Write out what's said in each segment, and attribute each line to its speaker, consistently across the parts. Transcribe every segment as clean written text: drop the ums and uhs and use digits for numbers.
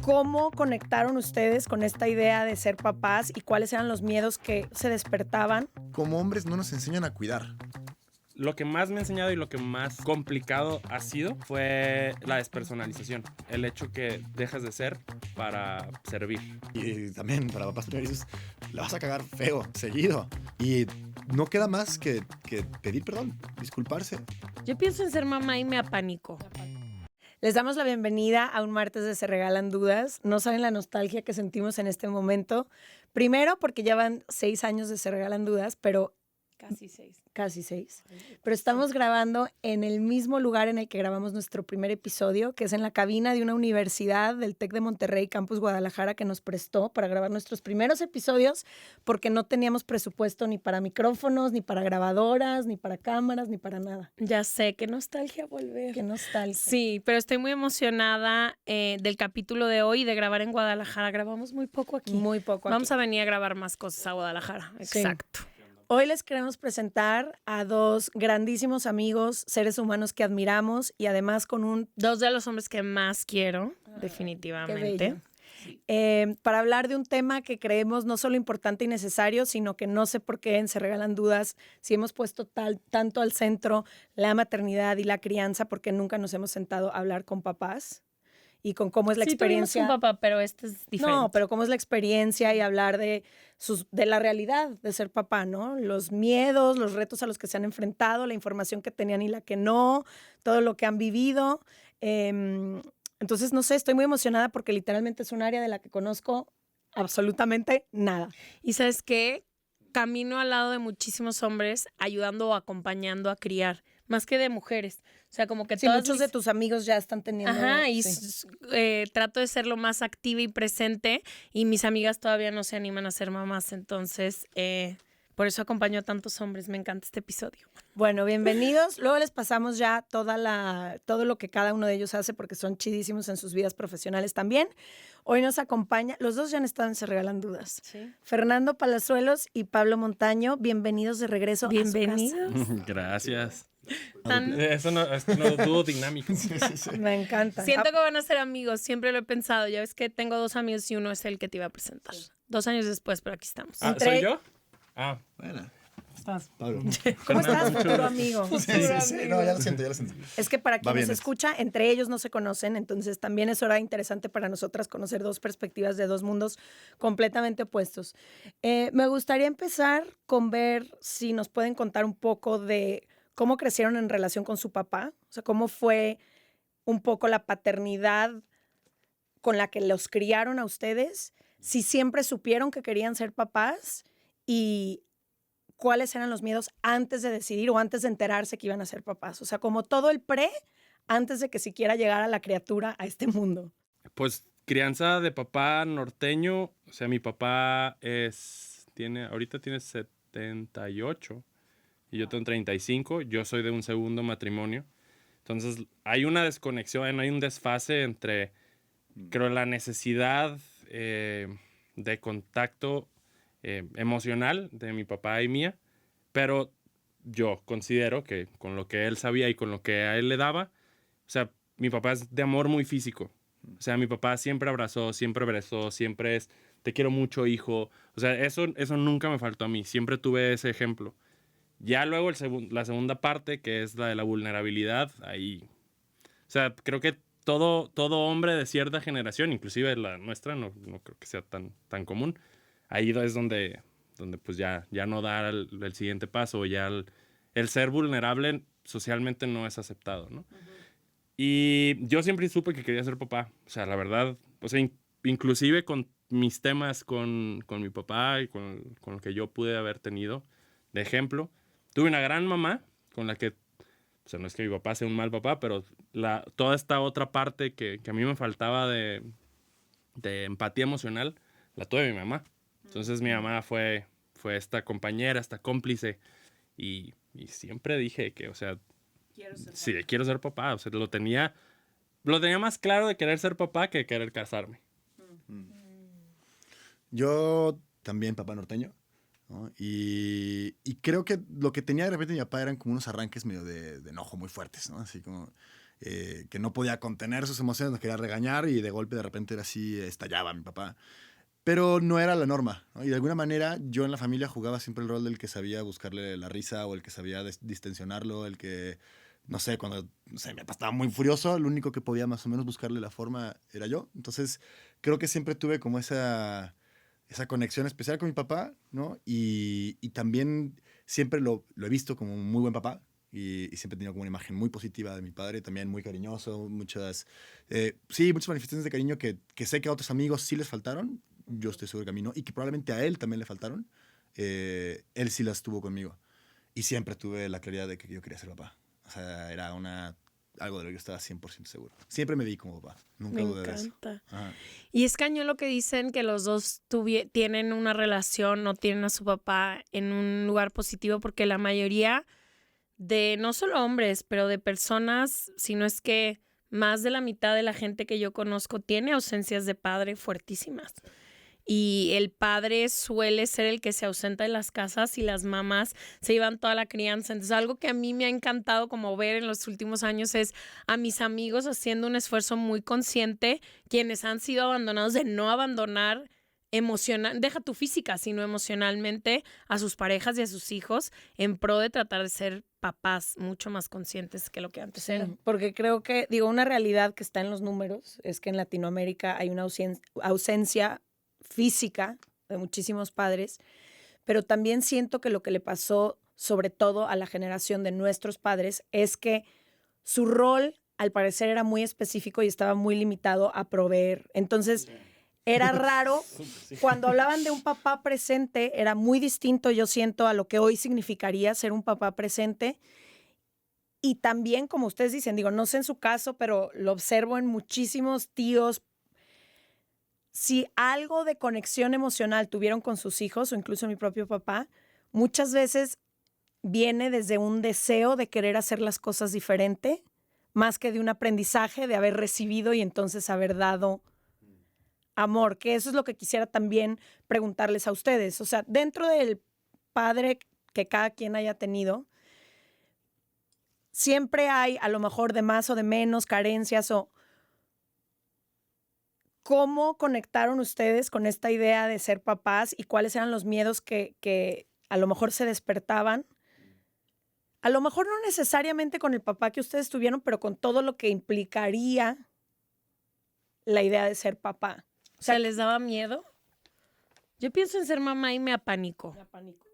Speaker 1: ¿Cómo conectaron ustedes con esta idea de ser papás y cuáles eran los miedos que se despertaban?
Speaker 2: Como hombres no nos enseñan a cuidar.
Speaker 3: Lo que más me ha enseñado y lo que más complicado ha sido fue la despersonalización. El hecho que dejas de ser para servir.
Speaker 2: Y también para papás primerizos, la vas a cagar feo, seguido. Y no queda más que pedir perdón, disculparse.
Speaker 4: Yo pienso en ser mamá y me apanico.
Speaker 1: Les damos la bienvenida a un martes de Se Regalan Dudas. No saben la nostalgia que sentimos en este momento. Primero porque ya van 6 años de Se Regalan Dudas, pero... Casi seis. Pero estamos grabando en el mismo lugar en el que grabamos nuestro primer episodio, que es en la cabina de una universidad del TEC de Monterrey, Campus Guadalajara, que nos prestó para grabar nuestros primeros episodios porque no teníamos presupuesto ni para micrófonos, ni para grabadoras, ni para cámaras, ni para nada.
Speaker 4: Ya sé, qué nostalgia volver.
Speaker 1: Qué nostalgia.
Speaker 4: Sí, pero estoy muy emocionada del capítulo de hoy de grabar en Guadalajara. Grabamos muy poco aquí.
Speaker 1: Muy poco aquí.
Speaker 4: Vamos a venir a grabar más cosas a Guadalajara.
Speaker 1: Sí.
Speaker 4: Exacto.
Speaker 1: Hoy les queremos presentar a dos grandísimos amigos, seres humanos que admiramos y además con
Speaker 4: dos de los hombres que más quiero,
Speaker 1: Qué
Speaker 4: definitivamente.
Speaker 1: bello. Para hablar de un tema que creemos no solo importante y necesario, sino que no sé por qué en Se Regalan Dudas si hemos puesto tanto al centro la maternidad y la crianza, porque nunca nos hemos sentado a hablar con papás y con cómo es la experiencia.
Speaker 4: Sí, tuvimos un papá, pero este es diferente.
Speaker 1: No, pero cómo es la experiencia y hablar de la realidad de ser papá, ¿no? Los miedos, los retos a los que se han enfrentado, la información que tenían y la que no, todo lo que han vivido. Entonces, no sé, estoy muy emocionada porque literalmente es un área de la que conozco absolutamente nada.
Speaker 4: ¿Y sabes qué? Camino al lado de muchísimos hombres ayudando o acompañando a criar, más que de mujeres. O sea, como que
Speaker 1: sí, muchos de tus amigos ya están teniendo...
Speaker 4: Ajá, y
Speaker 1: sí.
Speaker 4: Trato de ser lo más activa y presente y mis amigas todavía no se animan a ser mamás, entonces por eso acompaño a tantos hombres. Me encanta este episodio.
Speaker 1: Bueno, bienvenidos. Luego les pasamos ya todo lo que cada uno de ellos hace porque son chidísimos en sus vidas profesionales también. Hoy nos acompaña, los dos ya han estado en Se Regalan Dudas.
Speaker 4: Sí.
Speaker 1: Fernando Palazuelos y Pablo Montaño, bienvenidos de regreso.
Speaker 4: Bienvenidos.
Speaker 1: A su casa.
Speaker 3: Gracias.
Speaker 4: Eso
Speaker 3: no es un dúo dinámico.
Speaker 2: Sí.
Speaker 1: Me encanta.
Speaker 4: Siento que van a ser amigos, siempre lo he pensado. Ya ves que tengo 2 amigos y uno es el que te iba a presentar. Sí. 2 años después, pero aquí estamos.
Speaker 3: ¿Soy yo?
Speaker 2: Bueno.
Speaker 3: ¿Estás?
Speaker 2: Pablo.
Speaker 1: ¿Cómo estás, futuro amigo?
Speaker 2: Sí. No, ya lo siento.
Speaker 1: Es que para quien nos
Speaker 2: bien
Speaker 1: escucha, entre ellos no se conocen, entonces también es hora interesante para nosotras conocer 2 perspectivas de 2 mundos completamente opuestos. Me gustaría empezar con ver si nos pueden contar un poco de cómo crecieron en relación con su papá, o sea, cómo fue un poco la paternidad con la que los criaron a ustedes, si siempre supieron que querían ser papás y cuáles eran los miedos antes de decidir o antes de enterarse que iban a ser papás. O sea, como todo el antes de que siquiera llegara la criatura a este mundo.
Speaker 3: Pues crianza de papá norteño, o sea, mi papá ahorita tiene 78 y yo tengo 35, yo soy de un segundo matrimonio. Entonces hay una desconexión, hay un desfase entre, creo, la necesidad de contacto emocional de mi papá y mía, pero yo considero que con lo que él sabía y con lo que a él le daba, o sea, mi papá es de amor muy físico. O sea, mi papá siempre abrazó, siempre besó, siempre es, te quiero mucho, hijo. O sea, eso nunca me faltó a mí, siempre tuve ese ejemplo. Ya luego la segunda parte, que es la de la vulnerabilidad, ahí, o sea, creo que todo hombre de cierta generación, inclusive la nuestra, no creo que sea tan común, ahí es donde pues ya no dar el siguiente paso, ya el ser vulnerable socialmente no es aceptado, ¿no? Uh-huh. Y yo siempre supe que quería ser papá, o sea, la verdad, o sea, inclusive con mis temas con mi papá y con lo que yo pude haber tenido de ejemplo, tuve una gran mamá con la que, o sea, no es que mi papá sea un mal papá, pero toda esta otra parte que a mí me faltaba de empatía emocional, la tuve mi mamá. Entonces mi mamá fue esta compañera, esta cómplice y siempre dije que, o sea, quiero ser papá. O sea, lo tenía más claro de querer ser papá que de querer casarme.
Speaker 2: Yo también, papá norteño, ¿no? Y creo que lo que tenía de repente mi papá eran como unos arranques medio de enojo muy fuertes, ¿no? Así como... que no podía contener sus emociones, nos quería regañar y de golpe de repente era así, estallaba mi papá. Pero no era la norma, ¿no? Y de alguna manera yo en la familia jugaba siempre el rol del que sabía buscarle la risa o el que sabía distensionarlo, el que, no sé, cuando no sé, mi papá estaba muy furioso, el único que podía más o menos buscarle la forma era yo. Entonces creo que siempre tuve como esa conexión especial con mi papá, ¿no? Y también siempre lo he visto como un muy buen papá. Y siempre he tenido como una imagen muy positiva de mi padre, también muy cariñoso, muchas manifestaciones de cariño que sé que a otros amigos sí les faltaron, yo estoy seguro que a mí no, y que probablemente a él también le faltaron, él sí las tuvo conmigo. Y siempre tuve la claridad de que yo quería ser papá. O sea, era algo de lo que yo estaba 100% seguro. Siempre me vi como papá, nunca
Speaker 4: Me
Speaker 2: dudé de eso.
Speaker 4: encanta.
Speaker 2: Ajá.
Speaker 4: Y es cañón lo que dicen que los dos tienen una relación, no tienen a su papá en un lugar positivo, porque la mayoría de, no solo hombres, pero de personas, si no es que más de la mitad de la gente que yo conozco tiene ausencias de padre fuertísimas. Y el padre suele ser el que se ausenta de las casas y las mamás se llevan toda la crianza. Entonces, algo que a mí me ha encantado como ver en los últimos años es a mis amigos haciendo un esfuerzo muy consciente, quienes han sido abandonados, de no abandonar deja tu física, sino emocionalmente a sus parejas y a sus hijos en pro de tratar de ser papás mucho más conscientes que lo que antes eran.
Speaker 1: Porque creo que, una realidad que está en los números es que en Latinoamérica hay una ausencia física de muchísimos padres, pero también siento que lo que le pasó sobre todo a la generación de nuestros padres es que su rol al parecer era muy específico y estaba muy limitado a proveer. Entonces era raro, cuando hablaban de un papá presente era muy distinto, yo siento, a lo que hoy significaría ser un papá presente. Y también, como ustedes dicen, no sé en su caso, pero lo observo en muchísimos tíos. Si algo de conexión emocional tuvieron con sus hijos o incluso mi propio papá, muchas veces viene desde un deseo de querer hacer las cosas diferente, más que de un aprendizaje de haber recibido y entonces haber dado amor, que eso es lo que quisiera también preguntarles a ustedes. O sea, dentro del padre que cada quien haya tenido, siempre hay a lo mejor de más o de menos carencias o... ¿Cómo conectaron ustedes con esta idea de ser papás y cuáles eran los miedos que a lo mejor se despertaban? A lo mejor no necesariamente con el papá que ustedes tuvieron, pero con todo lo que implicaría la idea de ser papá.
Speaker 4: O sea, ¿les daba miedo? Yo pienso en ser mamá y me apanico.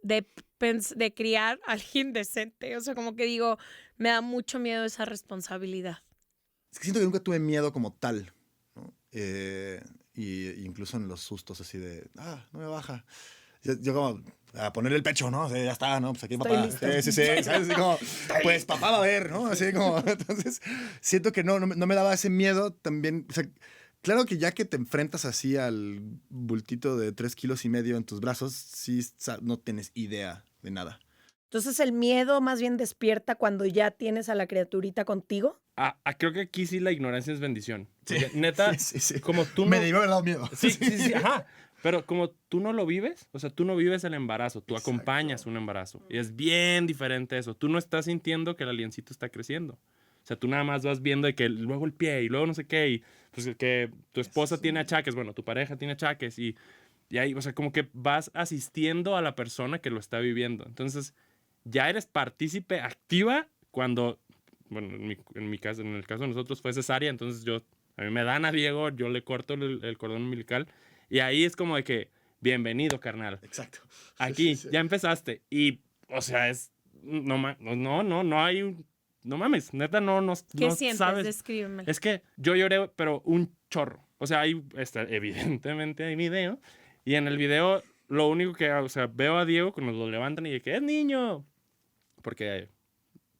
Speaker 4: De criar a alguien decente. O sea, como que digo, me da mucho miedo esa responsabilidad.
Speaker 2: Es que siento que nunca tuve miedo como tal, ¿no? Y incluso en los sustos así de, no me baja. Yo como, a ponerle el pecho, ¿no? O sea, ya está, ¿no? Pues aquí papá. Sí, ¿sabes? Así como, pues papá va a ver, ¿no? Así como, entonces, siento que no me daba ese miedo también. O sea, claro que ya que te enfrentas así al bultito de 3,5 kilos en tus brazos, sí no tienes idea de nada.
Speaker 1: Entonces, ¿el miedo más bien despierta cuando ya tienes a la criaturita contigo?
Speaker 3: Creo que aquí sí la ignorancia es bendición. Sí. Neta,
Speaker 2: sí.
Speaker 3: Como tú no...
Speaker 2: Me debió haber dado miedo.
Speaker 3: Sí, ajá. Pero como tú no lo vives, o sea, tú no vives el embarazo, tú
Speaker 2: Exacto.
Speaker 3: acompañas un embarazo. Y es bien diferente eso. Tú no estás sintiendo que el aliencito está creciendo. O sea, tú nada más vas viendo de que luego el pie y luego no sé qué, y pues que tu esposa tiene achaques, bueno, tu pareja tiene achaques, y ahí, o sea, como que vas asistiendo a la persona que lo está viviendo. Entonces, ya eres partícipe activa cuando, bueno, en mi caso, en el caso de nosotros fue cesárea, entonces a mí me dan a Diego, yo le corto el cordón umbilical, y ahí es como de que, bienvenido, carnal.
Speaker 2: Exacto.
Speaker 3: Aquí, ya empezaste. Y, o sea, no hay, no mames, neta, no
Speaker 4: ¿Qué sientes?
Speaker 3: sabes.
Speaker 4: Descríbeme.
Speaker 3: Es que yo lloré, pero un chorro. O sea, evidentemente hay video, y en el video lo único que, o sea, veo a Diego cuando lo levantan y de que es niño. Porque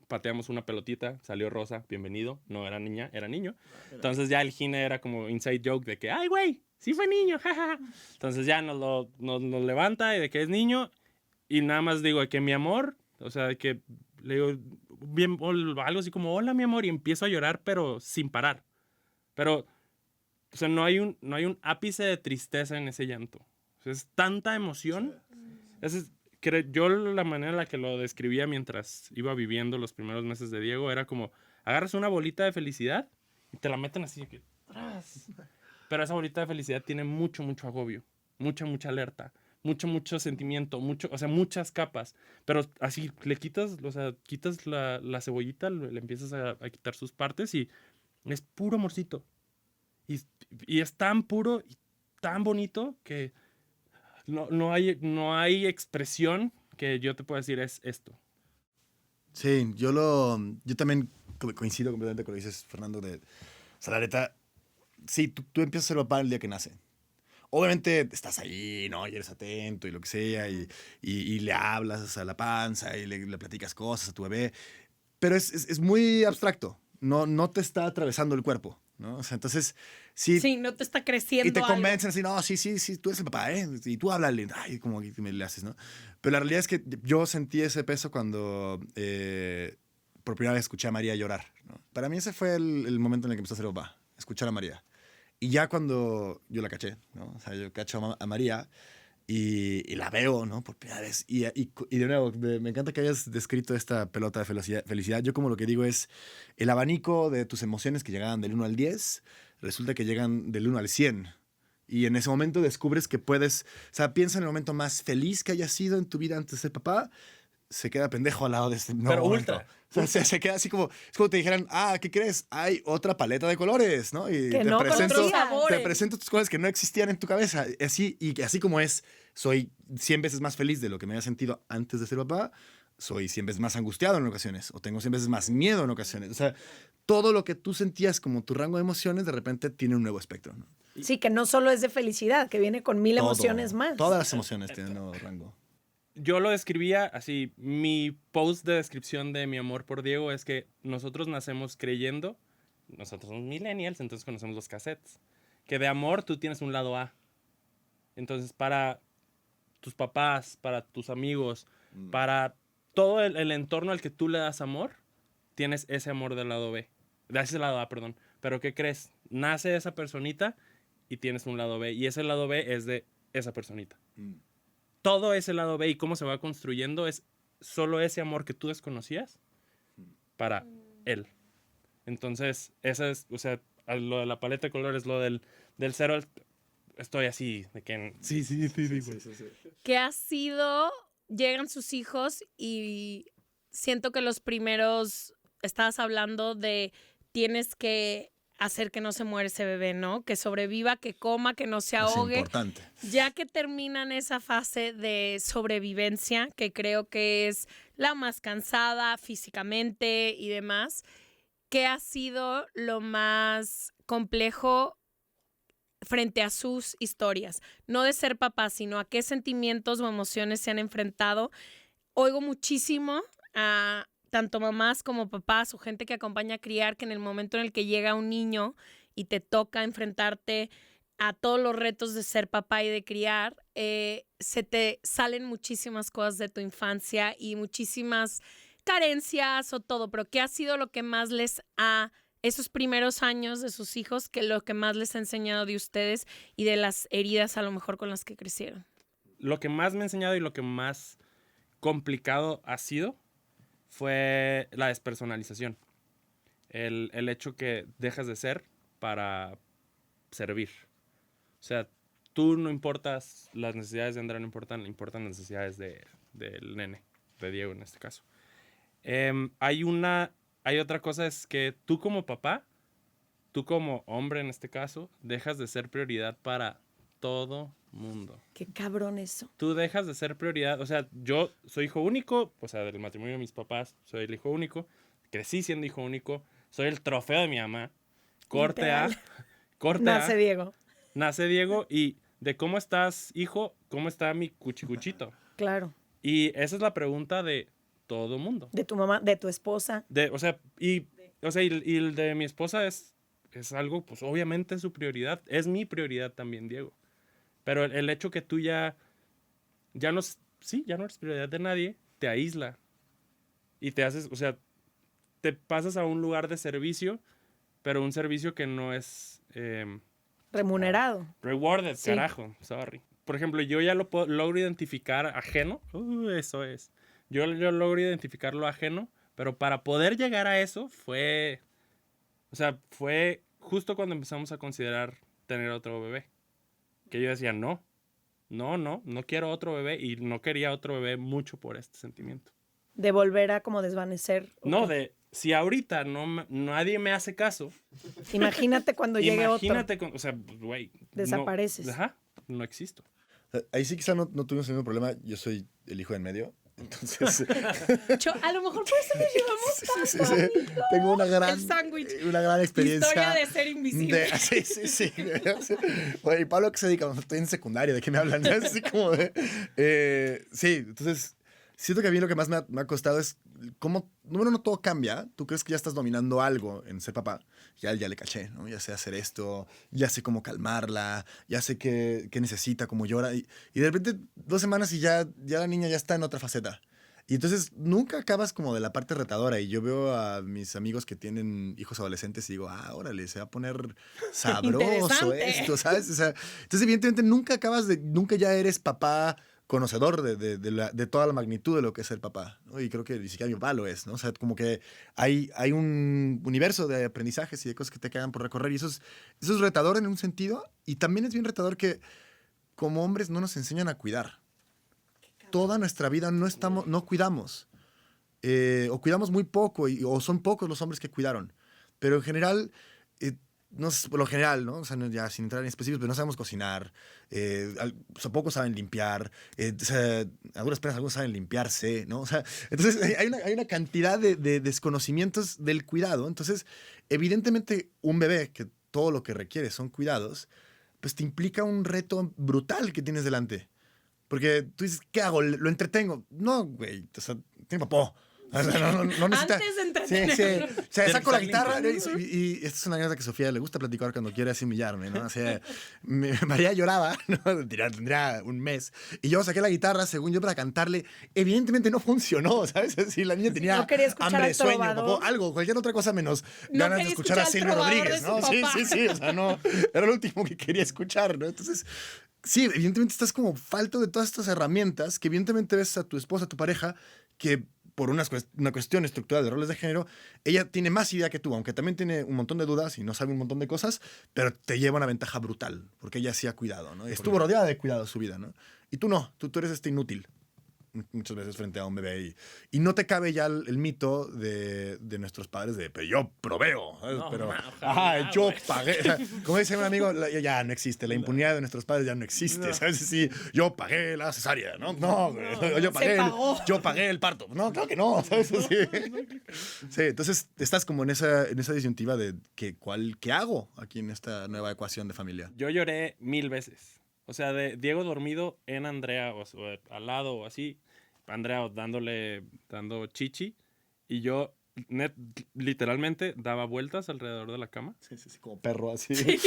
Speaker 3: pateamos una pelotita, salió rosa, bienvenido. No era niña, era niño. Entonces ya el gine era como inside joke de que, ay, güey, sí fue niño, jajaja. Entonces ya nos levanta y de que es niño. Y nada más digo de que mi amor, o sea, de que le digo bien, algo así como, hola, mi amor, y empiezo a llorar, pero sin parar. Pero, o sea, no hay un ápice de tristeza en ese llanto. O sea, es tanta emoción. Yo la manera en la que lo describía mientras iba viviendo los primeros meses de Diego era como, agarras una bolita de felicidad y te la meten así. Pero esa bolita de felicidad tiene mucho, mucho agobio, mucha, mucha alerta, mucho sentimiento, o sea, muchas capas. Pero así le quitas, o sea, quitas la cebollita, le empiezas a quitar sus partes y es puro amorcito. Y es tan puro y tan bonito que no hay expresión que yo te pueda decir es esto.
Speaker 2: Sí, yo también coincido completamente con lo que dices, Fernando, o sea, la neta, sí, tú empiezas a ser papá el día que nace. Obviamente estás ahí, ¿no? Y eres atento y lo que sea, y le hablas a la panza y le platicas cosas a tu bebé, pero es muy abstracto, no te está atravesando el cuerpo, ¿no? O sea, entonces, sí.
Speaker 4: Sí, no te está creciendo
Speaker 2: Y te
Speaker 4: algo.
Speaker 2: convencen así, no, sí, tú eres el papá, ¿eh? Y tú háblale, ay, como que me le haces, ¿no? Pero la realidad es que yo sentí ese peso cuando por primera vez escuché a María llorar, ¿no? Para mí ese fue el momento en el que empezó a ser papá, escuchar a María. Y ya cuando yo la caché, ¿no? O sea, yo cacho a María y la veo, ¿no? Por primera vez. Y de nuevo, me encanta que hayas descrito esta pelota de felicidad. Yo como lo que digo es, el abanico de tus emociones que llegaban del 1 al 10, resulta que llegan del 1 al 100. Y en ese momento descubres que puedes, o sea, piensa en el momento más feliz que hayas sido en tu vida antes de ser papá, se queda pendejo al lado de este nuevo
Speaker 3: Pero
Speaker 2: momento.
Speaker 3: ultra.
Speaker 2: O sea, se queda así como, es como te dijeran, ¿qué crees? Hay otra paleta de colores, ¿no? Y
Speaker 1: Que no conocía.
Speaker 2: te presento tus cosas que no existían en tu cabeza. Así como soy 100 veces más feliz de lo que me había sentido antes de ser papá, soy 100 veces más angustiado en ocasiones, o tengo 100 veces más miedo en ocasiones. O sea, todo lo que tú sentías como tu rango de emociones, de repente tiene un nuevo espectro, ¿no?
Speaker 1: Sí, que no solo es de felicidad, que viene con 1000 emociones más.
Speaker 2: Todas las emociones tienen un nuevo rango.
Speaker 3: Yo lo describía así, mi post de descripción de mi amor por Diego es que nosotros nacemos creyendo, nosotros somos millennials, entonces conocemos los cassettes, que de amor tú tienes un lado A. Entonces para tus papás, para tus amigos, para todo el entorno al que tú le das amor, tienes ese amor del lado B, de ese lado A, perdón. Pero ¿qué crees? Nace esa personita y tienes un lado B, y ese lado B es de esa personita. Todo ese lado B y cómo se va construyendo es solo ese amor que tú desconocías para él. Entonces, esa es, o sea, lo de la paleta de colores, lo del cero, estoy así, de que... Sí.
Speaker 4: ¿Qué ha sido? Llegan sus hijos y siento que los primeros, estabas hablando de tienes que hacer que no se muera ese bebé, ¿no? Que sobreviva, que coma, que no se ahogue.
Speaker 2: Es importante.
Speaker 4: Ya que terminan esa fase de sobrevivencia, que creo que es la más cansada físicamente y demás, ¿qué ha sido lo más complejo frente a sus historias? No de ser papá, sino a qué sentimientos o emociones se han enfrentado. Oigo muchísimo a tanto mamás como papás o gente que acompaña a criar, que en el momento en el que llega un niño y te toca enfrentarte a todos los retos de ser papá y de criar, se te salen muchísimas cosas de tu infancia y muchísimas carencias o todo, pero ¿qué ha sido lo que más esos primeros años de sus hijos, que lo que más les ha enseñado de ustedes y de las heridas a lo mejor con las que crecieron?
Speaker 3: Lo que más me ha enseñado y lo que más complicado ha sido fue la despersonalización. El hecho que dejas de ser para servir. O sea, tú no importas, las necesidades de Andrea no importan las necesidades del nene, de Diego en este caso. Hay otra cosa, es que tú como papá, tú como hombre en este caso, dejas de ser prioridad para todo mundo.
Speaker 1: Qué cabrón eso.
Speaker 3: Tú dejas de ser prioridad. O sea, yo soy hijo único, o sea, del matrimonio de mis papás, soy el hijo único. Crecí siendo hijo único. Soy el trofeo de mi mamá. Corte
Speaker 1: Literal.
Speaker 3: A.
Speaker 1: Diego.
Speaker 3: Nace Diego. Y de cómo estás, hijo, cómo está mi cuchicuchito.
Speaker 1: Claro.
Speaker 3: Y esa es la pregunta de todo mundo.
Speaker 1: De tu mamá, de tu esposa.
Speaker 3: Y el de mi esposa es algo, pues obviamente es su prioridad. Es mi prioridad también, Diego. Pero el hecho que tú ya no eres prioridad de nadie, te aísla. Y te haces, o sea, te pasas a un lugar de servicio, pero un servicio que no es...
Speaker 1: Remunerado.
Speaker 3: Rewarded,
Speaker 1: Sí.
Speaker 3: carajo, sorry. Por ejemplo, yo ya logro identificar ajeno. Eso es. Yo logro identificar lo ajeno, Pero para poder llegar a eso fue justo cuando empezamos a considerar tener otro bebé. Que yo decía, no quiero otro bebé y no quería otro bebé mucho por este sentimiento.
Speaker 1: De volver a como desvanecer.
Speaker 3: No, si ahorita nadie me hace caso.
Speaker 1: Imagínate cuando llegue otro.
Speaker 3: Imagínate, o sea, güey.
Speaker 1: Desapareces.
Speaker 3: No existo.
Speaker 2: Ahí sí quizá no tuvimos el mismo problema. Yo soy el hijo en medio. Entonces...
Speaker 4: A lo mejor por eso nos llevamos tanto, amigo.
Speaker 2: Tengo una
Speaker 4: El sándwich.
Speaker 2: gran experiencia.
Speaker 4: Historia de ser invisible.
Speaker 2: Sí. Oye, ¿y Pablo qué se dedica? Estoy en secundaria, ¿de qué me hablan? Así como de... sí, entonces... Siento que a mí lo que más me ha costado es cómo, número uno, todo cambia. Tú crees que ya estás dominando algo en ser papá. Ya le caché, ¿no? Ya sé hacer esto, ya sé cómo calmarla, ya sé qué necesita, cómo llora. Y de repente 2 semanas y ya la niña ya está en otra faceta. Y entonces nunca acabas como de la parte retadora. Y yo veo a mis amigos que tienen hijos adolescentes y digo, órale, se va a poner sabroso esto, ¿sabes? O sea, entonces evidentemente nunca ya eres papá conocedor de toda la magnitud de lo que es el papá, ¿no? Y creo que ni siquiera mi papá lo es, ¿no? O sea, como que hay un universo de aprendizajes y de cosas que te quedan por recorrer y eso es retador en un sentido y también es bien retador que como hombres no nos enseñan a cuidar. Toda nuestra vida no cuidamos o cuidamos muy poco o son pocos los hombres que cuidaron, pero en general... por lo general, ¿no? O sea, ya sin entrar en específicos, pero no sabemos cocinar, pocos saben limpiar, o sea, a duras penas algunos saben limpiarse, ¿no? O sea, entonces hay una cantidad de desconocimientos del cuidado. Entonces, evidentemente, un bebé que todo lo que requiere son cuidados, pues te implica un reto brutal que tienes delante. Porque tú dices, ¿qué hago? ¿Lo entretengo? No, güey, o sea, tiene papá. O sea, no necesita...
Speaker 4: Antes de entretenerlo.
Speaker 2: Sí. O sea, saco la guitarra y esta es una anécdota que a Sofía le gusta platicar cuando quiere así humillarme, ¿no? O sea, María lloraba, ¿no? Tendría un mes. Y yo saqué la guitarra, según yo, para cantarle. Evidentemente no funcionó, ¿sabes? Si la niña tenía hambre, sueño, papá, algo, cualquier otra cosa menos ganas de escuchar a Silvio Rodríguez, ¿no? Sí. O sea, no, era lo último que quería escuchar, ¿no? Entonces... Sí, evidentemente estás como falto de todas estas herramientas que evidentemente ves a tu esposa, a tu pareja, que por una cuestión estructural de roles de género, ella tiene más idea que tú, aunque también tiene un montón de dudas y no sabe un montón de cosas, pero te lleva una ventaja brutal, porque ella sí ha cuidado, ¿no? Estuvo rodeada de cuidado su vida, ¿no? Y tú no, tú eres inútil muchas veces frente a un bebé y no te cabe ya el mito de nuestros padres de, pero yo proveo, ¿sabes?
Speaker 3: No,
Speaker 2: Pero
Speaker 3: ojalá,
Speaker 2: yo
Speaker 3: güey.
Speaker 2: pagué, o sea, como dice un amigo, ya no existe, la impunidad de nuestros padres ya no existe, ¿sabes? Sí, yo pagué la cesárea, ¿no? No, yo pagué el parto, no, claro que no, ¿sabes? Sí, entonces estás como en esa disyuntiva de ¿qué hago aquí en esta nueva ecuación de familia?
Speaker 3: Yo lloré 1000 veces. O sea, de Diego dormido en Andrea, o al lado o así, Andrea dando chichi, y yo literalmente daba vueltas alrededor de la cama.
Speaker 2: Sí, como perro así.
Speaker 4: Sí.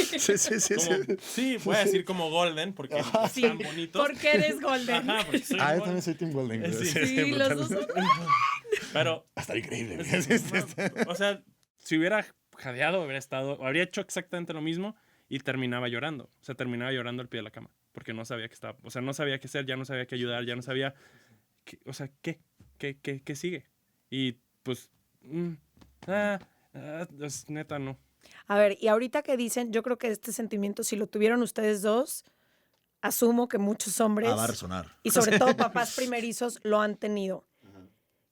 Speaker 3: Sí, voy a decir como Golden, porque es tan bonito.
Speaker 4: Porque eres Golden.
Speaker 3: Ajá, porque soy
Speaker 2: Yo
Speaker 3: Golden.
Speaker 2: también soy Team Golden.
Speaker 3: Sí,
Speaker 4: los dos son...
Speaker 3: Pero,
Speaker 2: hasta increíble.
Speaker 3: o sea, si hubiera jadeado, habría hecho exactamente lo mismo y terminaba llorando. O sea, terminaba llorando al pie de la cama. Porque no sabía no sabía qué hacer, ya no sabía qué ayudar, ya no sabía, qué sigue. Y pues, neta, no.
Speaker 1: A ver, y ahorita que dicen, yo creo que este sentimiento, si lo tuvieron ustedes dos, asumo que muchos hombres,
Speaker 2: va a resonar.
Speaker 1: y sobre todo papás primerizos, lo han tenido.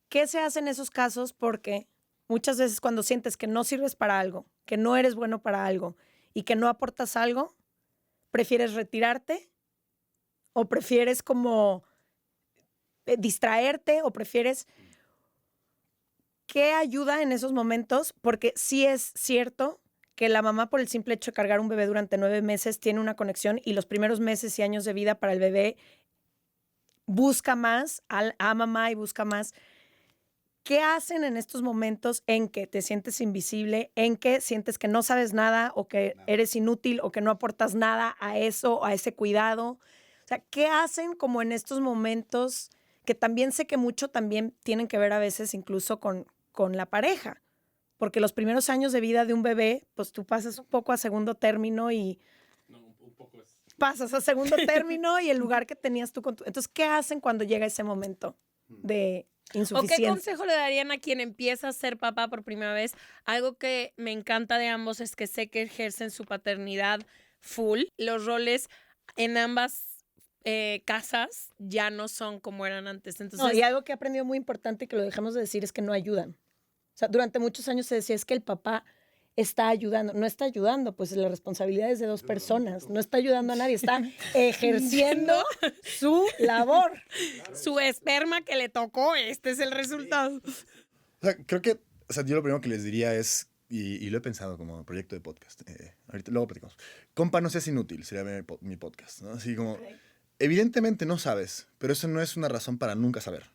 Speaker 1: ¿Qué se hace en esos casos? Porque muchas veces cuando sientes que no sirves para algo, que no eres bueno para algo y que no aportas algo, ¿prefieres retirarte? ¿O prefieres como distraerte? ¿O prefieres... ¿Qué ayuda en esos momentos? Porque sí es cierto que la mamá, por el simple hecho de cargar un bebé durante 9 meses, tiene una conexión y los primeros meses y años de vida para el bebé busca más a mamá y busca más. ¿Qué hacen en estos momentos en que te sientes invisible, en que sientes que no sabes nada o que eres inútil o que no aportas nada a eso, a ese cuidado? O sea, ¿qué hacen como en estos momentos que también sé que mucho también tienen que ver a veces incluso con la pareja? Porque los primeros años de vida de un bebé, pues tú pasas un poco a segundo término y...
Speaker 3: No, un poco es...
Speaker 1: Pasas a segundo término y el lugar que tenías tú con tu... Entonces, ¿qué hacen cuando llega ese momento? de
Speaker 4: ¿O qué
Speaker 1: insuficiencia.
Speaker 4: consejo le darían a quien empieza a ser papá por primera vez? Algo que me encanta de ambos es que sé que ejercen su paternidad full. Los roles en ambas casas ya no son como eran antes.
Speaker 1: No,
Speaker 4: Entonces,
Speaker 1: y algo que he aprendido muy importante que lo dejamos de decir es que no ayudan. O sea, durante muchos años se decía es que el papá está ayudando. No está ayudando, pues la responsabilidad es de dos personas. No está ayudando a nadie, está ejerciendo su labor.
Speaker 4: su esperma que le tocó, este es el resultado.
Speaker 2: O sea, creo que, o sea, yo lo primero que les diría es, y lo he pensado como proyecto de podcast, ahorita luego platicamos, compa, no seas inútil, sería mi podcast, ¿no? Así como, evidentemente no sabes, pero eso no es una razón para nunca saber.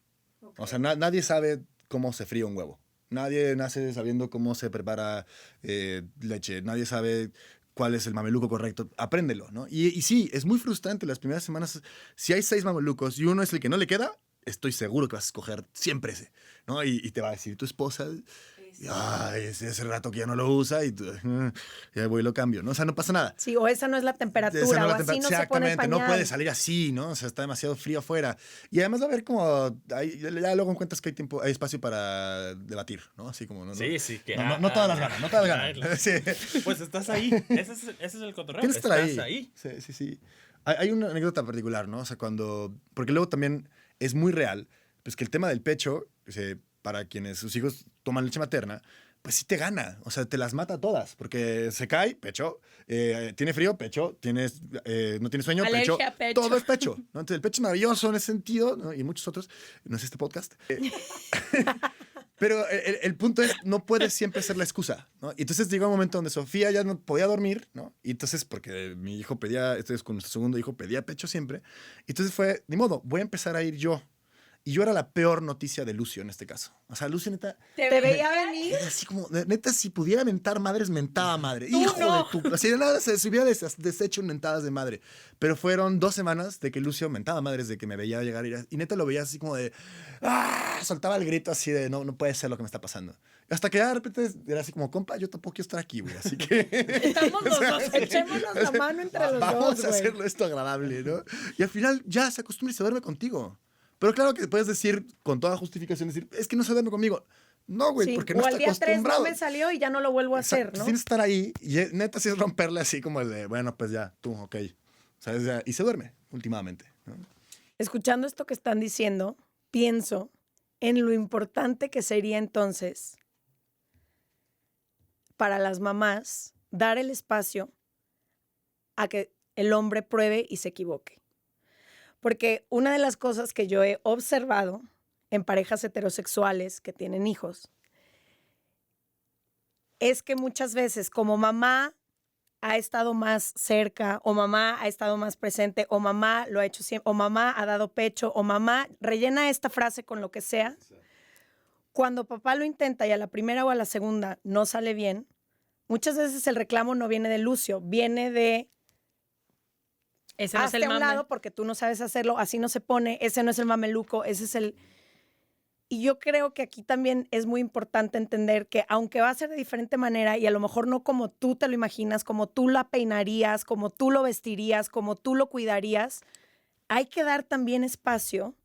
Speaker 2: O sea, nadie sabe cómo se fría un huevo. Nadie nace sabiendo cómo se prepara leche. Nadie sabe cuál es el mameluco correcto. Apréndelo, ¿no? Y sí, es muy frustrante las primeras semanas. Si hay 6 mamelucos y uno es el que no le queda, estoy seguro que vas a escoger siempre ese, ¿no? Y te va a decir tu esposa, ay, hace rato que ya no lo usa y tú, ya voy y lo cambio, ¿no? O sea, no pasa nada.
Speaker 1: Sí, o esa no es la temperatura,
Speaker 2: Esa no es
Speaker 1: o
Speaker 2: la
Speaker 1: así no se pone el
Speaker 2: exactamente,
Speaker 1: pañal.
Speaker 2: no puede salir así, ¿no? O sea, está demasiado frío afuera. Y además va a haber como, ya luego encuentras que hay espacio para debatir, ¿no? Así como,
Speaker 3: Sí, sí. Que,
Speaker 2: no todas las ganas, no todas las ganas. Sí.
Speaker 3: Pues estás ahí. Ese es el cotorreo.
Speaker 2: Tienes que estar
Speaker 3: Estás
Speaker 2: ahí. Sí. Hay una anécdota particular, ¿no? O sea, porque luego también es muy real, pues que el tema del pecho, para quienes sus hijos toman leche materna, pues sí te gana, o sea, te las mata todas, porque se cae, pecho, tiene frío, pecho, no tiene sueño,
Speaker 4: Alergia, pecho.
Speaker 2: todo es pecho, ¿no? Entonces el pecho es maravilloso en ese sentido, ¿no? Y muchos otros, no es este podcast. Pero el punto es, no puedes siempre ser la excusa, ¿no? Y entonces llegó un momento donde Sofía ya no podía dormir, ¿no? Y entonces, porque mi hijo con nuestro segundo hijo pedía pecho siempre, y entonces fue, ni modo, voy a empezar a ir yo. Y yo era la peor noticia de Lucio en este caso. O sea, Lucio, neta,
Speaker 1: Te veía venir.
Speaker 2: era así como, neta, si pudiera mentar madres, mentaba madre.
Speaker 1: Tú
Speaker 2: Hijo
Speaker 1: no.
Speaker 2: de tu... Así de nada, se hubiera deshecho en mentadas de madre. Pero fueron 2 semanas de que Lucio mentaba madres, de que me veía llegar y neta lo veía así como de... ¡Ah! Soltaba el grito así de, no puede ser lo que me está pasando. Hasta que de repente era así como, compa, yo tampoco quiero estar aquí, güey. Así que...
Speaker 1: Estamos los dos, echémonos la mano entre los
Speaker 2: Vamos
Speaker 1: dos,
Speaker 2: a
Speaker 1: güey.
Speaker 2: hacerlo esto agradable, ¿no? Y al final ya se acostumbra y se duerme contigo. Pero claro que puedes decir, con toda justificación, decir, es que no se duerme conmigo. No, güey,
Speaker 1: Sí,
Speaker 2: porque no
Speaker 1: o
Speaker 2: está
Speaker 1: al día 3
Speaker 2: acostumbrado.
Speaker 1: no me salió y ya no lo vuelvo a hacer,
Speaker 2: Exacto,
Speaker 1: ¿no?
Speaker 2: tienes que estar ahí y neta sí es romperle así como el de, bueno, pues ya, tú, ok. ¿Sabes? Ya, y se duerme, últimamente, ¿no?
Speaker 1: Escuchando esto que están diciendo, pienso en lo importante que sería entonces para las mamás dar el espacio a que el hombre pruebe y se equivoque. Porque una de las cosas que yo he observado en parejas heterosexuales que tienen hijos es que muchas veces como mamá ha estado más cerca o mamá ha estado más presente o mamá lo ha hecho siempre o mamá ha dado pecho o mamá rellena esta frase con lo que sea, cuando papá lo intenta y a la primera o a la segunda no sale bien, muchas veces el reclamo no viene de Lucio, viene de
Speaker 4: Ese no es
Speaker 1: hazte
Speaker 4: el
Speaker 1: a un
Speaker 4: mame.
Speaker 1: lado porque tú no sabes hacerlo, así no se pone, ese no es el mameluco, ese es el... Y yo creo que aquí también es muy importante entender que aunque va a ser de diferente manera y a lo mejor no como tú te lo imaginas, como tú la peinarías, como tú lo vestirías, como tú lo cuidarías, hay que dar también espacio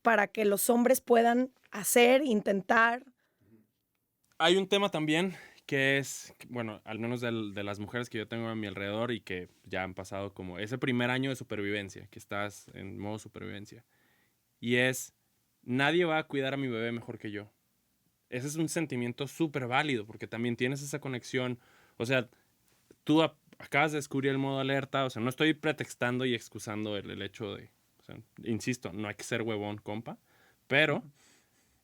Speaker 1: para que los hombres puedan hacer, intentar.
Speaker 3: Hay un tema también que es, bueno, al menos de las mujeres que yo tengo a mi alrededor y que ya han pasado como ese primer año de supervivencia, que estás en modo supervivencia. Y es, nadie va a cuidar a mi bebé mejor que yo. Ese es un sentimiento súper válido porque también tienes esa conexión. O sea, tú acabas de descubrir el modo alerta. O sea, no estoy pretextando y excusando el hecho de, o sea, insisto, no hay que ser huevón, compa, pero...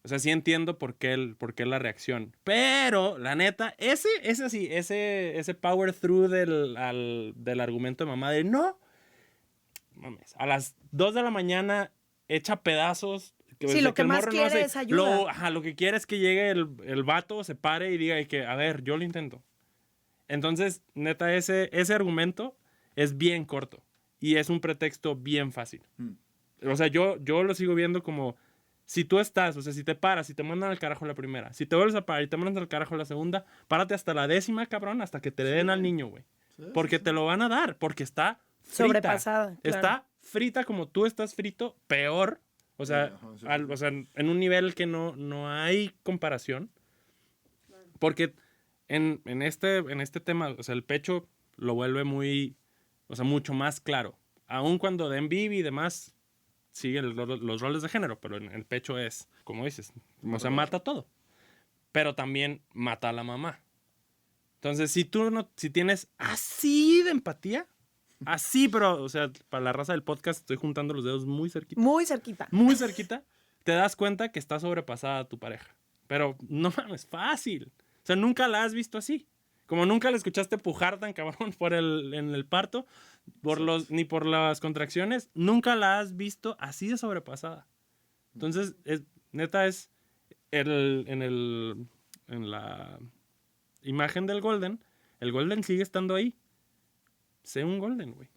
Speaker 3: O sea, sí entiendo por qué la reacción. Pero, la neta, ese power through del argumento de mamá de no, mames, a las 2 de la mañana echa pedazos.
Speaker 1: Sí, lo que más quiere es ayuda.
Speaker 3: Lo que quiere es que llegue el vato, se pare y diga que, a ver, yo lo intento. Entonces, neta, ese argumento es bien corto. Y es un pretexto bien fácil. O sea, yo lo sigo viendo como... Si tú estás, o sea, si te paras, si te mandan al carajo la primera, si te vuelves a parar y te mandan al carajo la segunda, párate hasta la 10ª, cabrón, hasta que te den al niño, güey. Porque te lo van a dar, porque está frita.
Speaker 1: Sobrepasada, claro.
Speaker 3: Está frita como tú estás frito, peor. O sea,
Speaker 2: Ajá, sí.
Speaker 3: o sea, en un nivel que no hay comparación. Porque en este tema, o sea, el pecho lo vuelve muy, o sea, mucho más claro. Aun cuando den Bibi y demás, siguen los roles de género, pero en el pecho es, como dices, o sea, mata todo. Pero también mata a la mamá. Entonces, si tienes así de empatía, así, pero, o sea, para la raza del podcast estoy juntando los dedos muy cerquita.
Speaker 1: Muy cerquita.
Speaker 3: Muy cerquita, te das cuenta que está sobrepasada tu pareja. Pero no mames, fácil. O sea, nunca la has visto así. Como nunca la escuchaste pujar tan cabrón en el parto, ni por las contracciones, nunca la has visto así de sobrepasada. Entonces, neta es en la imagen del Golden, el Golden sigue estando ahí. Sé un Golden, güey.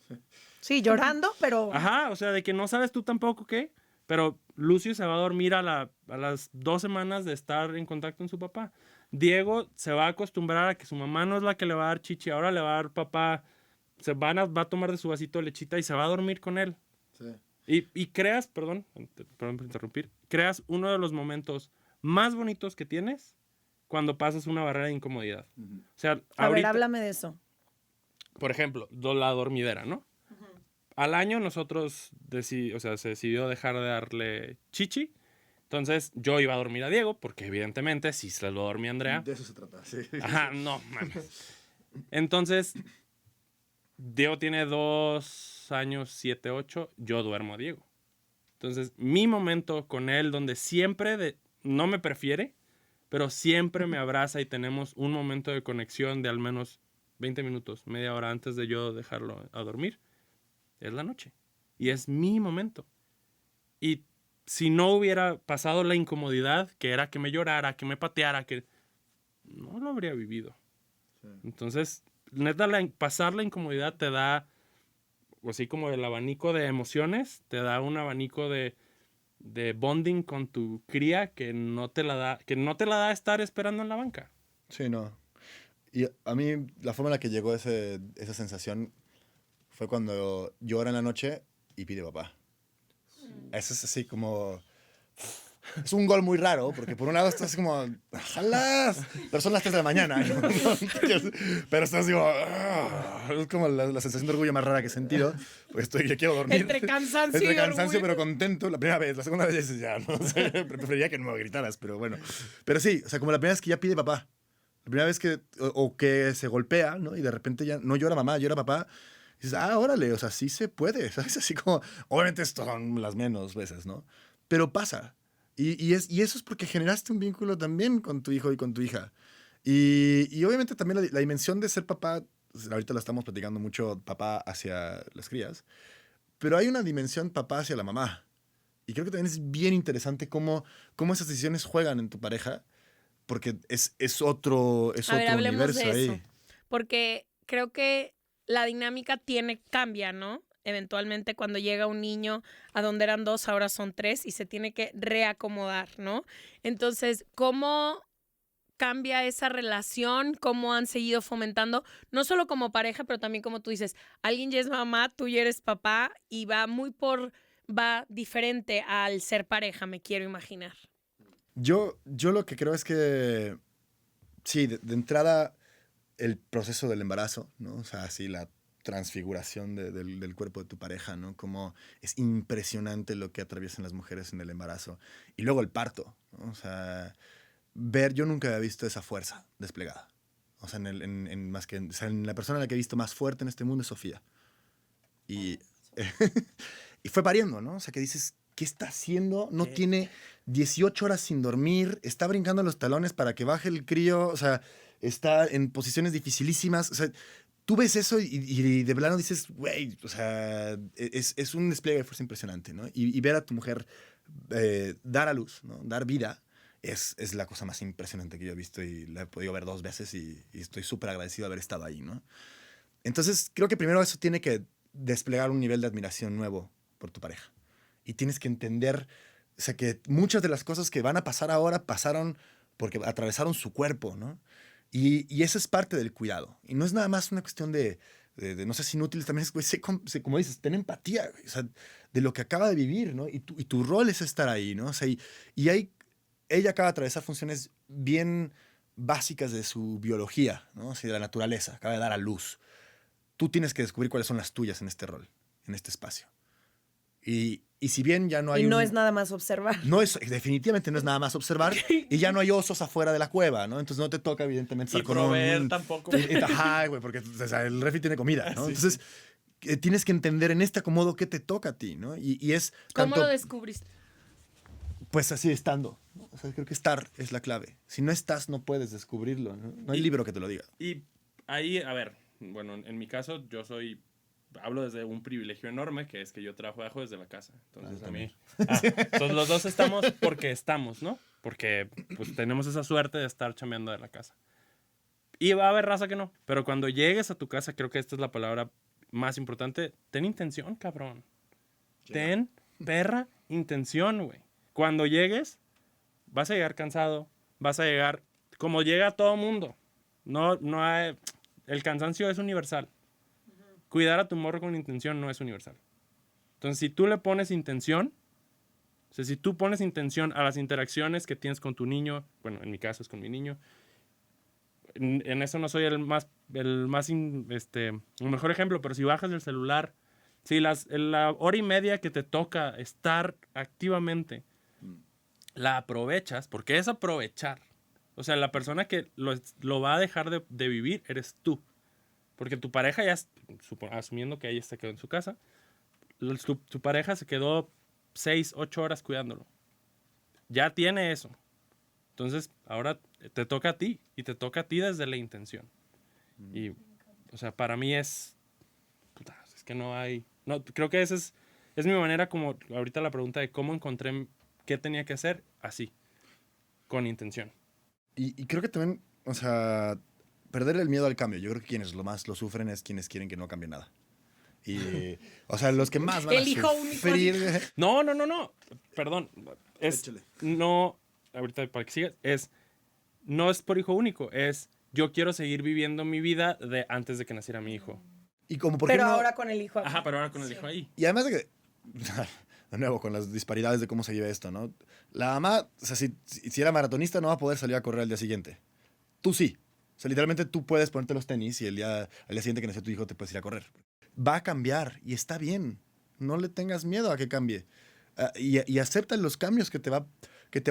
Speaker 1: Sí, llorando, pero...
Speaker 3: Ajá, o sea, de que no sabes tú tampoco qué, pero Lucio se va a dormir a las 2 semanas de estar en contacto con su papá. Diego se va a acostumbrar a que su mamá no es la que le va a dar chichi, ahora le va a dar papá, va a tomar de su vasito de lechita y se va a dormir con él.
Speaker 2: Sí.
Speaker 3: Y creas, perdón por interrumpir, creas uno de los momentos más bonitos que tienes cuando pasas una barrera de incomodidad.
Speaker 2: Ujú.
Speaker 3: O sea,
Speaker 1: A ver,
Speaker 3: ahorita,
Speaker 1: háblame de eso.
Speaker 3: por ejemplo, la dormidera, ¿no? Al año nosotros se decidió dejar de darle chichi. Entonces yo iba a dormir a Diego, porque evidentemente si se lo dormía Andrea.
Speaker 2: De eso se trata, sí.
Speaker 3: Ajá, no, mames. Entonces, Diego tiene 2 años, 7, 8. Yo duermo a Diego. Entonces, mi momento con él, donde siempre no me prefiere, pero siempre me abraza y tenemos un momento de conexión de al menos 20 minutos, media hora antes de yo dejarlo a dormir, es la noche. Y es mi momento. Y si no hubiera pasado la incomodidad, que era que me llorara, que me pateara, que no lo habría vivido.
Speaker 2: Sí.
Speaker 3: Entonces, neta, pasar la incomodidad te da, así como el abanico de emociones, te da un abanico de bonding con tu cría que no te la da estar esperando en la banca.
Speaker 2: Sí, no. Y a mí, la forma en la que llegó esa sensación fue cuando llora en la noche y pide papá. Eso es así como... Es un gol muy raro, porque por un lado estás como, ¡jalas! Pero son las 3 de la mañana. ¿No? Pero estás como, es como la sensación de orgullo más rara que he sentido. Pues ya quiero dormir.
Speaker 1: Entre cansancio y
Speaker 2: Entre cansancio,
Speaker 1: orgullo.
Speaker 2: pero contento. La primera vez, la segunda vez dices ya, no sé, preferiría que no me gritaras, pero bueno. Pero sí, o sea, como la primera vez que ya pide papá. La primera vez que, o que se golpea, ¿no? Y de repente ya no llora mamá, llora papá. Y dices, órale, o sea, sí se puede, ¿sabes? Así como, obviamente esto son las menos veces, ¿no? Pero pasa. Y eso es porque generaste un vínculo también con tu hijo y con tu hija. Y obviamente también la dimensión de ser papá, ahorita la estamos platicando mucho, papá hacia las crías, pero hay una dimensión papá hacia la mamá. Y creo que también es bien interesante cómo esas decisiones juegan en tu pareja, porque es otro
Speaker 4: A ver, hablemos
Speaker 2: universo
Speaker 4: de
Speaker 2: ahí.
Speaker 4: eso. Porque creo que la dinámica cambia, ¿no? Eventualmente cuando llega un niño a donde eran 2, ahora son 3 y se tiene que reacomodar, ¿no? Entonces, ¿cómo cambia esa relación? ¿Cómo han seguido fomentando? No solo como pareja, pero también como tú dices, alguien ya es mamá, tú ya eres papá y va diferente al ser pareja, me quiero imaginar.
Speaker 2: Yo lo que creo es que, sí, de entrada, el proceso del embarazo, ¿no? O sea, sí, la transfiguración del cuerpo de tu pareja, ¿no? Como es impresionante lo que atraviesan las mujeres en el embarazo. Y luego el parto, ¿no? O sea, yo nunca había visto esa fuerza desplegada. O sea, en la persona a la que he visto más fuerte en este mundo es Sofía. Y, y fue pariendo, ¿no? O sea, que dices, ¿qué está haciendo? No tiene 18 horas sin dormir, está brincando los talones para que baje el crío, o sea, está en posiciones dificilísimas, o sea, tú ves eso y de plano dices, güey, o sea, es un despliegue de fuerza impresionante, ¿no? Y ver a tu mujer dar a luz, ¿no? Dar vida, es la cosa más impresionante que yo he visto y la he podido ver 2 veces y estoy súper agradecido de haber estado ahí, ¿no? Entonces, creo que primero eso tiene que desplegar un nivel de admiración nuevo por tu pareja. Y tienes que entender, o sea, que muchas de las cosas que van a pasar ahora pasaron porque atravesaron su cuerpo, ¿no? Y eso es parte del cuidado. Y no es nada más una cuestión de no seas inútil, también es, güey, como dices, ten empatía, güey, o sea, de lo que acaba de vivir, ¿no? Y tu rol es estar ahí, ¿no? O sea, ella acaba de atravesar funciones bien básicas de su biología, ¿no? O sea, de la naturaleza, acaba de dar a luz. Tú tienes que descubrir cuáles son las tuyas en este rol, en este espacio. Y si bien ya no hay
Speaker 1: Y no es nada más observar.
Speaker 2: definitivamente no es nada más observar, y ya no hay osos afuera de la cueva, ¿no? Entonces no te toca, evidentemente, estar
Speaker 3: Y
Speaker 2: con
Speaker 3: proveer tampoco.
Speaker 2: Ajá, güey, porque o sea, el refri tiene comida, ¿no?
Speaker 3: Sí,
Speaker 2: Entonces tienes que entender en este acomodo qué te toca a ti, ¿no? Y es
Speaker 4: ¿Cómo
Speaker 2: tanto,
Speaker 4: lo descubriste?
Speaker 2: pues así estando, ¿no? O sea, creo que estar es la clave. Si no estás, no puedes descubrirlo, ¿no? No hay libro que te lo diga.
Speaker 3: Y ahí, a ver, bueno, en mi caso, hablo desde un privilegio enorme, que es que yo trabajo desde la casa. Entonces, entonces los dos estamos porque estamos, ¿no? Porque pues tenemos esa suerte de estar chambeando de la casa. Y va a haber raza que no. Pero cuando llegues a tu casa, creo que esta es la palabra más importante. Ten intención, cabrón. Ten perra intención, güey. Cuando llegues, vas a llegar cansado. Vas a llegar como llega todo mundo. No hay... El cansancio es universal. Cuidar a tu morro con intención no es universal. Entonces, si tú le pones intención, o sea, si tú pones intención a las interacciones que tienes con tu niño, bueno, en mi caso es con mi niño, en eso no soy el mejor ejemplo, pero si bajas el celular, si la hora y media que te toca estar activamente, la aprovechas, porque es aprovechar. O sea, la persona que lo va a dejar de vivir eres tú. Porque tu pareja ya, asumiendo que ella se quedó en su casa, tu pareja se quedó 6, 8 horas cuidándolo. Ya tiene eso. Entonces, ahora te toca a ti. Y te toca a ti desde la intención. Y, o sea, para mí es que no hay... No, creo que esa es mi manera, como ahorita la pregunta de cómo encontré qué tenía que hacer, así, con intención.
Speaker 2: Y creo que también, o sea, perder el miedo al cambio. Yo creo que quienes más lo sufren es quienes quieren que no cambie nada. Y, o sea, los que más van
Speaker 4: El
Speaker 2: a
Speaker 4: hijo único.
Speaker 2: sufrir...
Speaker 3: No. Perdón.
Speaker 2: Échale.
Speaker 3: No, ahorita para que sigas, no es por hijo único, es yo quiero seguir viviendo mi vida de antes de que naciera mi hijo.
Speaker 2: Y como, ¿por qué
Speaker 1: Pero
Speaker 2: no?
Speaker 1: ahora con el hijo.
Speaker 3: Ajá, pero ahora con el hijo ahí.
Speaker 2: Y además de que, de nuevo, con las disparidades de cómo se lleva esto, ¿no? La mamá, o sea, si era maratonista, no va a poder salir a correr al día siguiente. Tú sí. O sea, literalmente tú puedes ponerte los tenis y al día siguiente que nació tu hijo te puedes ir a correr. Va a cambiar y está bien. No le tengas miedo a que cambie. Y acepta los cambios que te va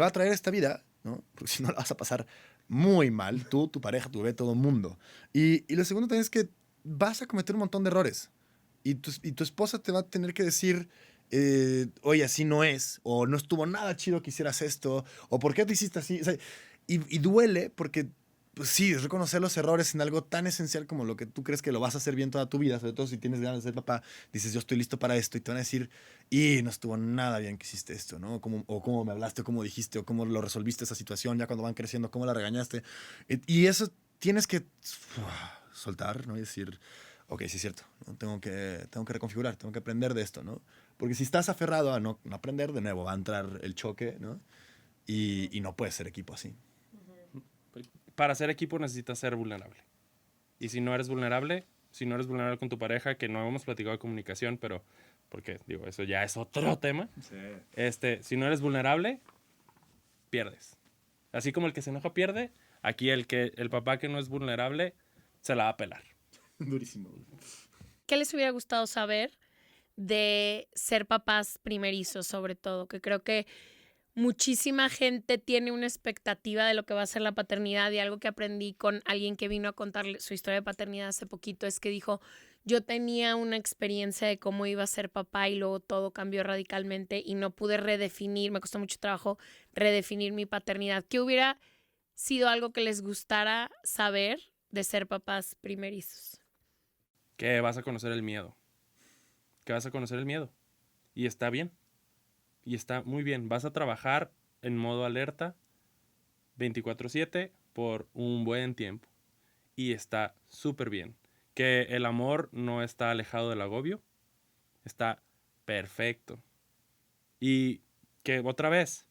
Speaker 2: a traer esta vida, ¿no? Porque si no la vas a pasar muy mal, tú, tu pareja, tu bebé, todo el mundo. Y lo segundo también es que vas a cometer un montón de errores. Y tu esposa te va a tener que decir, oye, así no es, o no estuvo nada chido que hicieras esto, o por qué te hiciste así. O sea, y duele porque, pues sí, es reconocer los errores en algo tan esencial como lo que tú crees que lo vas a hacer bien toda tu vida, sobre todo si tienes ganas de ser papá, dices, yo estoy listo para esto, y te van a decir, y no estuvo nada bien que hiciste esto, ¿no? O cómo me hablaste, o cómo dijiste, o cómo lo resolviste esa situación, ya cuando van creciendo, cómo la regañaste. Y eso tienes que soltar, ¿no? Y decir, ok, sí es cierto, ¿no? Tengo que reconfigurar, tengo que aprender de esto, ¿no? Porque si estás aferrado a no aprender, de nuevo va a entrar el choque, ¿no? Y no puedes ser equipo así.
Speaker 3: Para ser equipo necesitas ser vulnerable. Y si no eres vulnerable con tu pareja, que no hemos platicado de comunicación, pero porque, digo, eso ya es otro tema. Sí. Si no eres vulnerable, pierdes. Así como el que se enoja pierde, aquí el papá que no es vulnerable se la va a pelar.
Speaker 2: Durísimo.
Speaker 4: ¿Qué les hubiera gustado saber de ser papás primerizos, sobre todo? Que creo que muchísima gente tiene una expectativa de lo que va a ser la paternidad, y algo que aprendí con alguien que vino a contar su historia de paternidad hace poquito es que dijo, yo tenía una experiencia de cómo iba a ser papá y luego todo cambió radicalmente y no pude me costó mucho trabajo redefinir mi paternidad. ¿Qué hubiera sido algo que les gustara saber de ser papás primerizos?
Speaker 3: Que vas a conocer el miedo. Y está bien. Y está muy bien. Vas a trabajar en modo alerta 24/7 por un buen tiempo. Y está súper bien. Que el amor no está alejado del agobio. Está perfecto. Y que otra vez,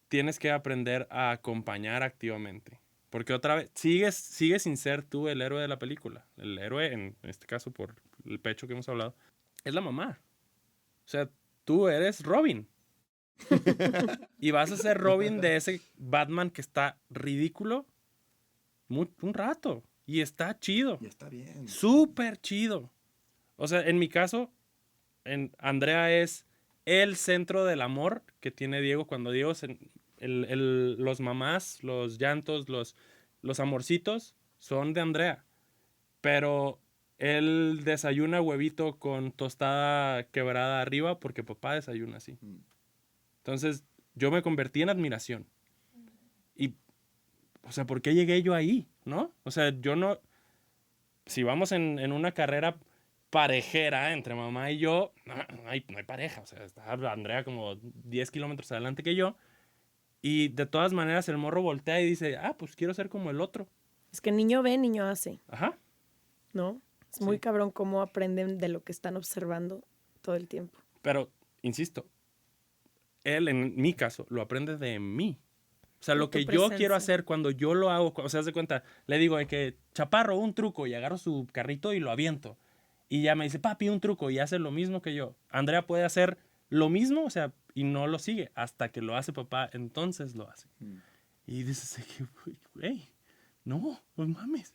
Speaker 3: tienes que aprender a acompañar activamente. Porque otra vez, sigues sin ser tú el héroe de la película. El héroe, en este caso, por el pecho que hemos hablado, es la mamá. O sea, tú eres Robin. Y vas a ser Robin de ese Batman que está ridículo un rato. Y está chido.
Speaker 2: Y está bien.
Speaker 3: Súper chido. O sea, en mi caso, Andrea es el centro del amor que tiene Diego. Cuando Diego, los mamás, los llantos, los amorcitos son de Andrea. Pero él desayuna huevito con tostada quebrada arriba porque papá desayuna así. Entonces, yo me convertí en admiración. Y, o sea, ¿por qué llegué yo ahí? ¿No? O sea, yo no... Si vamos en una carrera parejera entre mamá y yo, no hay pareja. O sea, está Andrea como 10 kilómetros adelante que yo. Y de todas maneras el morro voltea y dice, pues quiero ser como el otro.
Speaker 1: Es que niño ve, niño hace,
Speaker 3: Ajá.
Speaker 1: ¿no? Es muy cabrón cómo aprenden de lo que están observando todo el tiempo.
Speaker 3: Pero, insisto, él, en mi caso, lo aprende de mí. O sea, lo que yo quiero hacer cuando yo lo hago, o sea, haz de cuenta, le digo de que, chaparro, un truco, y agarro su carrito y lo aviento. Y ya me dice, papi, un truco, y hace lo mismo que yo. Andrea puede hacer lo mismo, o sea, y no lo sigue. Hasta que lo hace papá, entonces lo hace. Y dices, güey, no mames.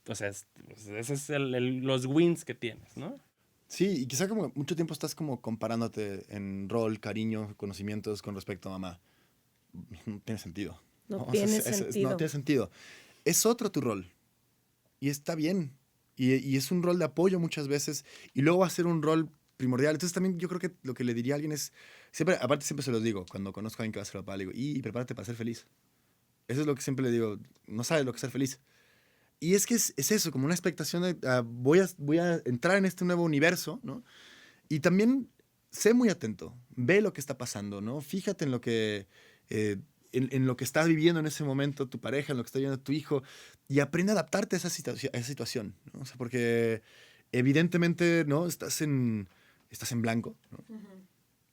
Speaker 3: O sea, ese es los wins que tienes, ¿no?
Speaker 2: Sí, y quizá como mucho tiempo estás como comparándote en rol, cariño, conocimientos con respecto a mamá. No tiene sentido.
Speaker 1: No tiene sentido.
Speaker 2: No tiene sentido. Es otro tu rol. Y está bien. Y es un rol de apoyo muchas veces. Y luego va a ser un rol primordial. Entonces también yo creo que lo que le diría a alguien es... Siempre, aparte siempre se los digo. Cuando conozco a alguien que va a ser papá, le digo, y prepárate para ser feliz. Eso es lo que siempre le digo. No sabes lo que es ser feliz. Y es que es eso, como una expectación de voy a entrar en este nuevo universo, ¿no? Y también sé muy atento. Ve lo que está pasando, ¿no? Fíjate en lo que... en lo que estás viviendo en ese momento tu pareja, en lo que está viviendo tu hijo, y aprende a adaptarte a esa situación, ¿no? O sea, porque evidentemente, ¿no? Estás en blanco, ¿no?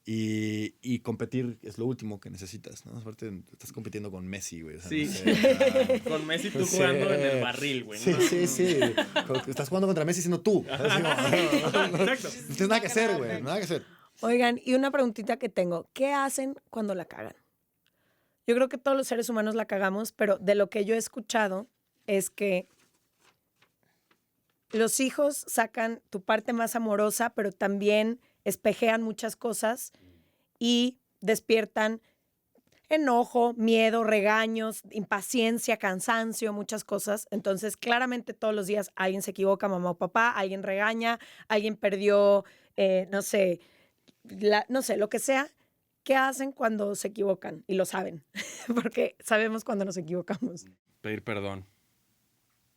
Speaker 2: Y competir es lo último que necesitas, ¿no? Aparte, estás compitiendo con Messi, güey. O sea,
Speaker 3: sí.
Speaker 2: No sé,
Speaker 3: con Messi tú jugando en el barril, güey.
Speaker 2: Sí,
Speaker 3: ¿no?
Speaker 2: sí. Estás jugando contra Messi siendo tú.
Speaker 3: Exacto.
Speaker 2: No tienes nada que hacer, güey. Nada que hacer.
Speaker 1: Oigan, y una preguntita que tengo. ¿Qué hacen cuando la cagan? Yo creo que todos los seres humanos la cagamos, pero de lo que yo he escuchado es que los hijos sacan tu parte más amorosa, pero también espejean muchas cosas y despiertan enojo, miedo, regaños, impaciencia, cansancio, muchas cosas. Entonces, claramente todos los días alguien se equivoca, mamá o papá, alguien regaña, alguien perdió, no sé, lo que sea. ¿Qué hacen cuando se equivocan? Y lo saben, porque sabemos cuando nos equivocamos.
Speaker 3: Pedir perdón.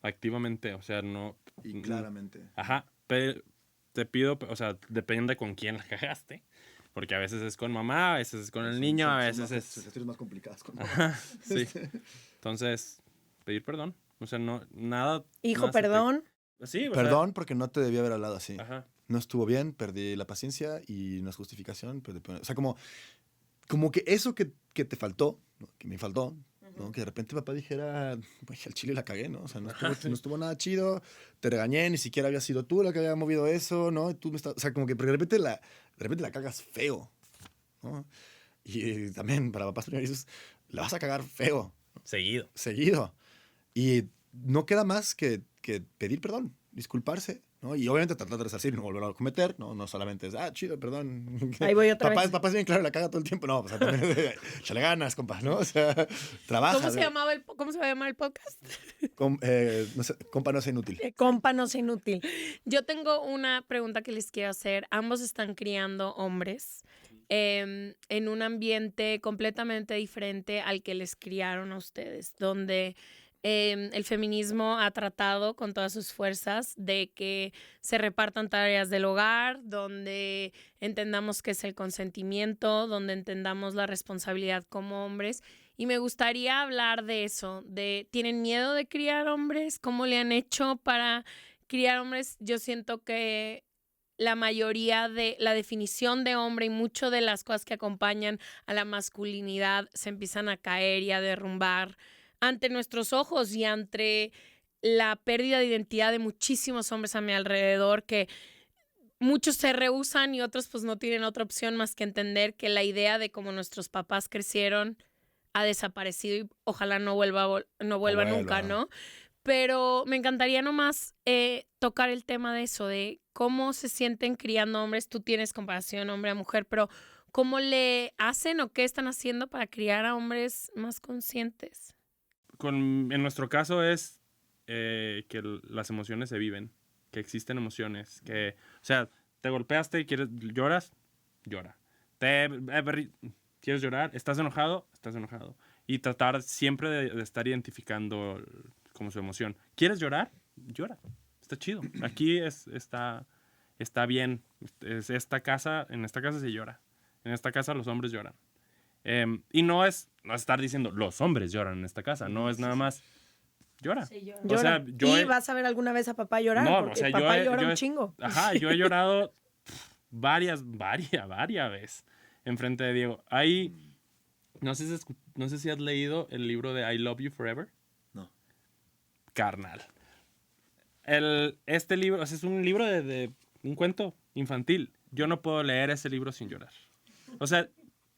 Speaker 3: Activamente, o sea, no...
Speaker 2: Y claramente.
Speaker 3: Ajá, te pido, o sea, depende con quién la cagaste. Porque a veces es con mamá, a veces es con el niño, a veces es...
Speaker 2: Son situaciones más complicadas con mamá.
Speaker 3: Ajá, sí. Entonces, pedir perdón. O sea, no, nada...
Speaker 1: Hijo,
Speaker 3: nada se te-
Speaker 1: perdón.
Speaker 3: Sí, o
Speaker 2: Perdón porque no te debía haber hablado así.
Speaker 3: sea, ajá.
Speaker 2: No estuvo bien, perdí la paciencia y no es justificación. O sea, como que eso que te faltó, ¿no? Que me faltó, ¿no? Que de repente papá dijera, güey, al chile la cagué, ¿no? O sea, no estuvo nada chido, te regañé, ni siquiera había sido tú la que había movido eso, ¿no? O sea, como que porque de repente la cagas feo, ¿no? Y también para papás primerizos, la vas a cagar feo,
Speaker 3: Seguido.
Speaker 2: seguido. Y no queda más que pedir perdón, disculparse, ¿no? Y obviamente tratar de resarcir y no volver a cometer, ¿no? No solamente es, chido, perdón.
Speaker 1: Ahí voy otra
Speaker 2: papá,
Speaker 1: vez.
Speaker 2: Papá es bien claro, la caga todo el tiempo. No, o sea, también échale ganas, compa, ¿no? O sea, trabaja.
Speaker 4: ¿Cómo se va a llamar el podcast?
Speaker 2: No sé, compa, no sea inútil.
Speaker 1: Compa, no sea inútil.
Speaker 4: Yo tengo una pregunta que les quiero hacer. Ambos están criando hombres en un ambiente completamente diferente al que les criaron a ustedes, donde el feminismo ha tratado con todas sus fuerzas de que se repartan tareas del hogar, donde entendamos qué es el consentimiento, donde entendamos la responsabilidad como hombres. Y me gustaría hablar de eso, ¿tienen miedo de criar hombres? ¿Cómo le han hecho para criar hombres? Yo siento que la mayoría de la definición de hombre y mucho de las cosas que acompañan a la masculinidad se empiezan a caer y a derrumbar ante nuestros ojos y ante la pérdida de identidad de muchísimos hombres a mi alrededor, que muchos se rehúsan y otros pues no tienen otra opción más que entender que la idea de cómo nuestros papás crecieron ha desaparecido y ojalá no vuelva nunca, ¿no? Pero me encantaría nomás tocar el tema de eso, de cómo se sienten criando hombres. Tú tienes comparación hombre a mujer, pero ¿cómo le hacen o qué están haciendo para criar a hombres más conscientes?
Speaker 3: En nuestro caso es que las emociones se viven, que existen emociones, o sea, te golpeaste y lloras, llora. ¿Quieres llorar? ¿Estás enojado? Estás enojado. Y tratar siempre de estar identificando como su emoción. ¿Quieres llorar? Llora. Está chido. Aquí está bien. En esta casa se llora. En esta casa los hombres lloran. Y no es estar diciendo los hombres lloran en esta casa. No es nada más llora.
Speaker 1: Sí, llora.
Speaker 3: O sea,
Speaker 1: ¿Y vas a ver alguna vez a papá llorar?
Speaker 3: No,
Speaker 1: porque
Speaker 3: o sea,
Speaker 1: papá llora un chingo.
Speaker 3: Ajá, yo he llorado varias veces enfrente de Diego. Ahí, no sé si has leído el libro de I Love You Forever.
Speaker 2: No.
Speaker 3: Carnal. Este libro, o sea, es un libro de un cuento infantil. Yo no puedo leer ese libro sin llorar. O sea,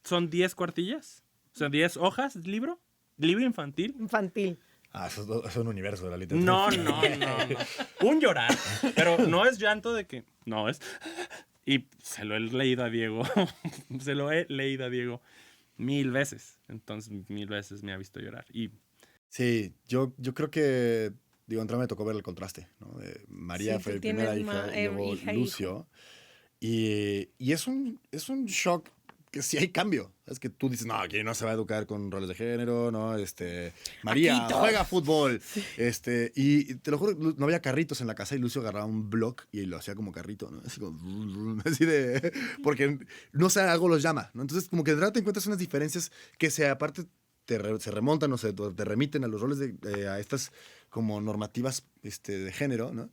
Speaker 3: son 10 cuartillas. O sea, 10 hojas de libro infantil.
Speaker 1: Infantil.
Speaker 2: Eso es un universo de la literatura.
Speaker 3: No. Un llorar. Pero no es llanto de que... No, es... Y se lo he leído a Diego. 1000 veces. Entonces, 1000 veces me ha visto llorar. Y...
Speaker 2: Sí, yo creo que... Digo, entrada me tocó ver el contraste, ¿no? María
Speaker 4: Sí,
Speaker 2: fue
Speaker 4: tú
Speaker 2: mi primera
Speaker 4: tienes
Speaker 2: hija, y luego
Speaker 4: hija,
Speaker 2: Lucio. Y es un shock que sí hay cambio. Es que tú dices, no, aquí no se va a educar con roles de género, ¿no? María juega fútbol. Sí. Y te lo juro, no había carritos en la casa y Lucio agarraba un block y lo hacía como carrito, ¿no? Así como, así de... Porque no sé, algo los llama, ¿no? Entonces, como que de verdad te encuentras unas diferencias que aparte se remontan, o sea, te remiten a los roles a estas como normativas de género, ¿no?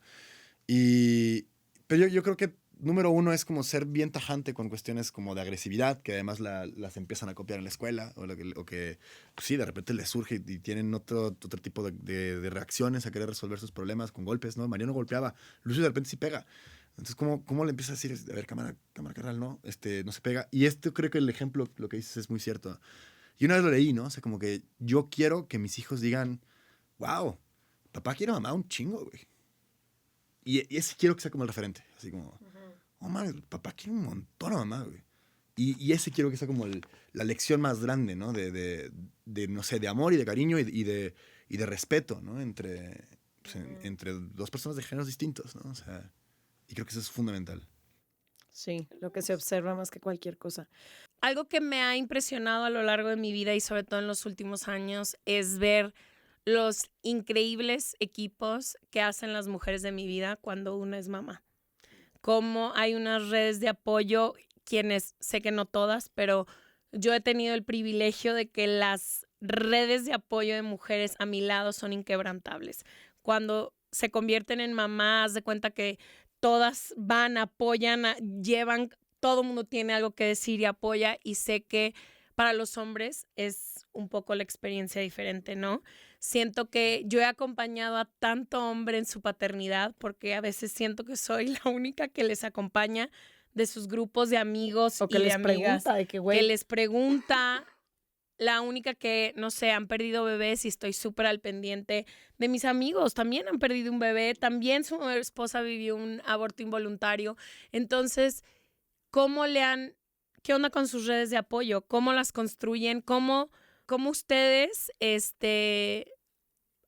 Speaker 2: Pero yo creo que número uno es como ser bien tajante con cuestiones como de agresividad, que además las empiezan a copiar en la escuela, o que pues sí, de repente les surge y tienen otro tipo de reacciones a querer resolver sus problemas con golpes, ¿no? María no golpeaba, Lucio de repente sí pega. Entonces, ¿cómo le empiezas a decir, a ver, cámara, carnal, no, no se pega? Y creo que el ejemplo, lo que dices es muy cierto. Y una vez lo leí, ¿no? O sea, como que yo quiero que mis hijos digan, wow, papá quiere a mamá un chingo, güey. Y ese quiero que sea como el referente, así como... Oh, man, papá quiere un montón a mamá, güey. Y ese quiero que sea como la lección más grande, ¿no? De no sé, de amor y de cariño y de respeto, ¿no? Entre dos personas de géneros distintos, ¿no? O sea, y creo que eso es fundamental.
Speaker 1: Sí, lo que se observa más que cualquier cosa.
Speaker 4: Algo que me ha impresionado a lo largo de mi vida y sobre todo en los últimos años es ver los increíbles equipos que hacen las mujeres de mi vida cuando una es mamá. Cómo hay unas redes de apoyo, quienes sé que no todas, pero yo he tenido el privilegio de que las redes de apoyo de mujeres a mi lado son inquebrantables. Cuando se convierten en mamás, de cuenta que todas van, apoyan, llevan, todo el mundo tiene algo que decir y apoya, y sé que para los hombres es un poco la experiencia diferente, ¿no? Siento que yo he acompañado a tanto hombre en su paternidad porque a veces siento que soy la única que les acompaña de sus grupos de amigos
Speaker 1: o que
Speaker 4: y
Speaker 1: les
Speaker 4: de amigas.
Speaker 1: Pregunta de que
Speaker 4: les pregunta, la única que, no sé, han perdido bebés y estoy súper al pendiente de mis amigos. También han perdido un bebé, también su esposa vivió un aborto involuntario. Entonces, ¿qué onda con sus redes de apoyo? ¿Cómo las construyen? ¿Cómo ustedes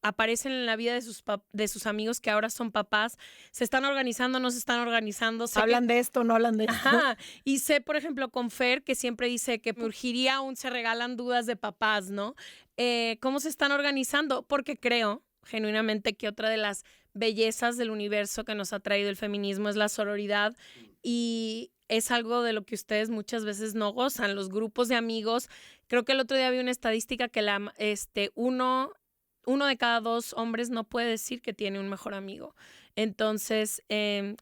Speaker 4: aparecen en la vida de sus amigos que ahora son papás? ¿Se están organizando, no se están organizando?
Speaker 1: ¿Hablan de esto, no hablan de esto?
Speaker 4: Ajá. Y sé, por ejemplo, con Fer, que siempre dice que me urgiría se regalan dudas de papás, ¿no? ¿Cómo se están organizando? Porque creo genuinamente que otra de las bellezas del universo que nos ha traído el feminismo es la sororidad, y es algo de lo que ustedes muchas veces no gozan. Los grupos de amigos, creo que el otro día había una estadística que uno de cada 2 hombres no puede decir que tiene un mejor amigo. Entonces,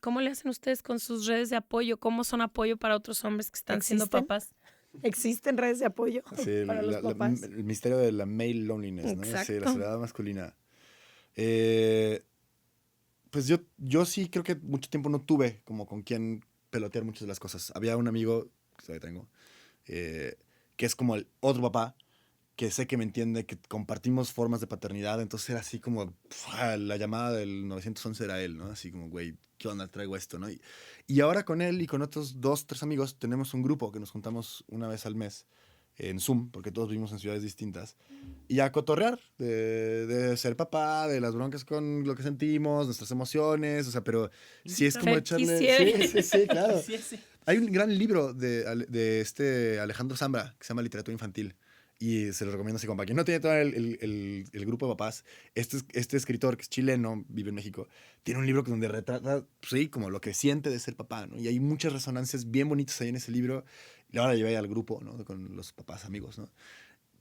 Speaker 4: ¿cómo le hacen ustedes con sus redes de apoyo? ¿Cómo son apoyo para otros hombres que están siendo papás?
Speaker 1: ¿Existen redes de apoyo
Speaker 2: Sí,
Speaker 1: para los papás?
Speaker 2: el misterio de la male loneliness, ¿no? Sí, la
Speaker 1: Exacto.
Speaker 2: soledad masculina. Pues yo sí creo que mucho tiempo no tuve como con quien pelotear muchas de las cosas. Había un amigo, que todavía tengo, que es como el otro papá, que sé que me entiende, que compartimos formas de paternidad, entonces era así como, la llamada del 911 era él, ¿no? Así como, güey, ¿qué onda? Traigo esto, ¿no? Y ahora con él y con otros 2, 3 amigos tenemos un grupo que nos juntamos una vez al mes en Zoom, porque todos vivimos en ciudades distintas, y a cotorrear de ser papá, de las broncas con lo que sentimos, nuestras emociones, o sea, pero sí es como
Speaker 4: Fer
Speaker 2: echarle...
Speaker 4: quisiera.
Speaker 2: Sí, claro.
Speaker 3: Quisiese.
Speaker 2: Hay un gran libro de este Alejandro Zambra que se llama Literatura Infantil. Y se lo recomiendo así como para quien no tiene todo el grupo de papás. Este escritor que es chileno, vive en México, tiene un libro donde retrata, pues, sí, como lo que siente de ser papá, ¿no? Y hay muchas resonancias bien bonitas ahí en ese libro. Y ahora la llevé al grupo, ¿no? Con los papás amigos, ¿no?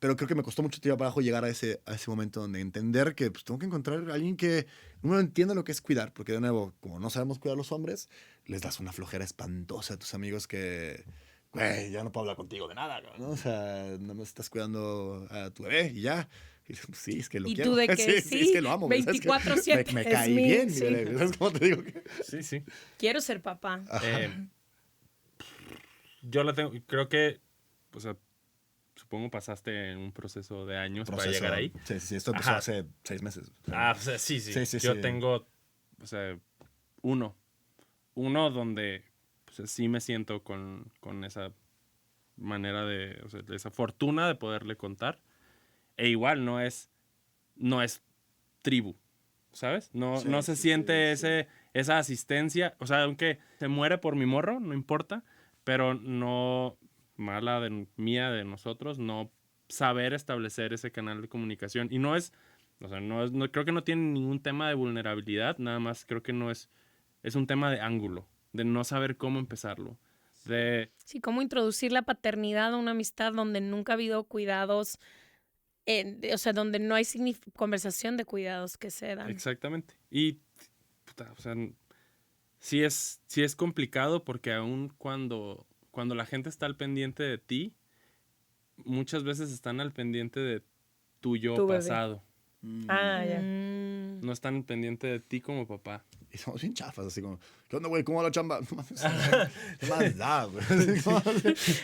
Speaker 2: Pero creo que me costó mucho tiempo abajo llegar a ese momento donde entender que pues, tengo que encontrar a alguien que uno entienda lo que es cuidar. Porque de nuevo, como no sabemos cuidar a los hombres, les das una flojera espantosa a tus amigos que... Güey, ya no puedo hablar contigo de nada, ¿no? O sea, no me estás cuidando a tu bebé y ya. Y sí, es que lo
Speaker 4: ¿Y
Speaker 2: quiero.
Speaker 4: tú de qué?
Speaker 2: Sí, es que lo amo. ¿sabes?
Speaker 4: 24/7.
Speaker 2: Me
Speaker 1: Es
Speaker 2: cae
Speaker 1: mi-
Speaker 2: bien,
Speaker 1: sí.
Speaker 2: mi bebé. ¿Sabes cómo te digo?
Speaker 3: Sí, sí.
Speaker 4: Quiero ser papá.
Speaker 3: Yo la tengo, creo que, o sea, supongo pasaste en un proceso de años para llegar ahí.
Speaker 2: Sí, esto empezó
Speaker 3: Ajá.
Speaker 2: hace 6 meses.
Speaker 3: Ah, o sea, sí.
Speaker 2: Sí.
Speaker 3: Yo tengo, o sea, uno donde pues, sí me siento con esa manera de, o sea, de esa fortuna de poderle contar. E igual no es tribu, ¿sabes? No se siente esa asistencia. O sea, aunque se muere por mi morro, no importa, pero no mala mía, de nosotros, no saber establecer ese canal de comunicación. Y no es, o sea, no creo que no tiene ningún tema de vulnerabilidad, nada más creo que no es un tema de ángulo, de no saber cómo empezarlo.
Speaker 4: Sí, cómo introducir la paternidad a una amistad donde nunca ha habido cuidados, o sea, donde no hay conversación de cuidados que se dan.
Speaker 3: Exactamente. Y, puta, o sea, sí es complicado porque aún cuando la gente está al pendiente de ti, muchas veces están al pendiente de tu yo
Speaker 1: Tu bebé.
Speaker 3: pasado.
Speaker 1: Ah, ya.
Speaker 3: No están al pendiente de ti como papá.
Speaker 2: Y somos bien chafas, así como, ¿qué onda, güey? ¿Cómo va la chamba? No mames, ¿qué más da, güey?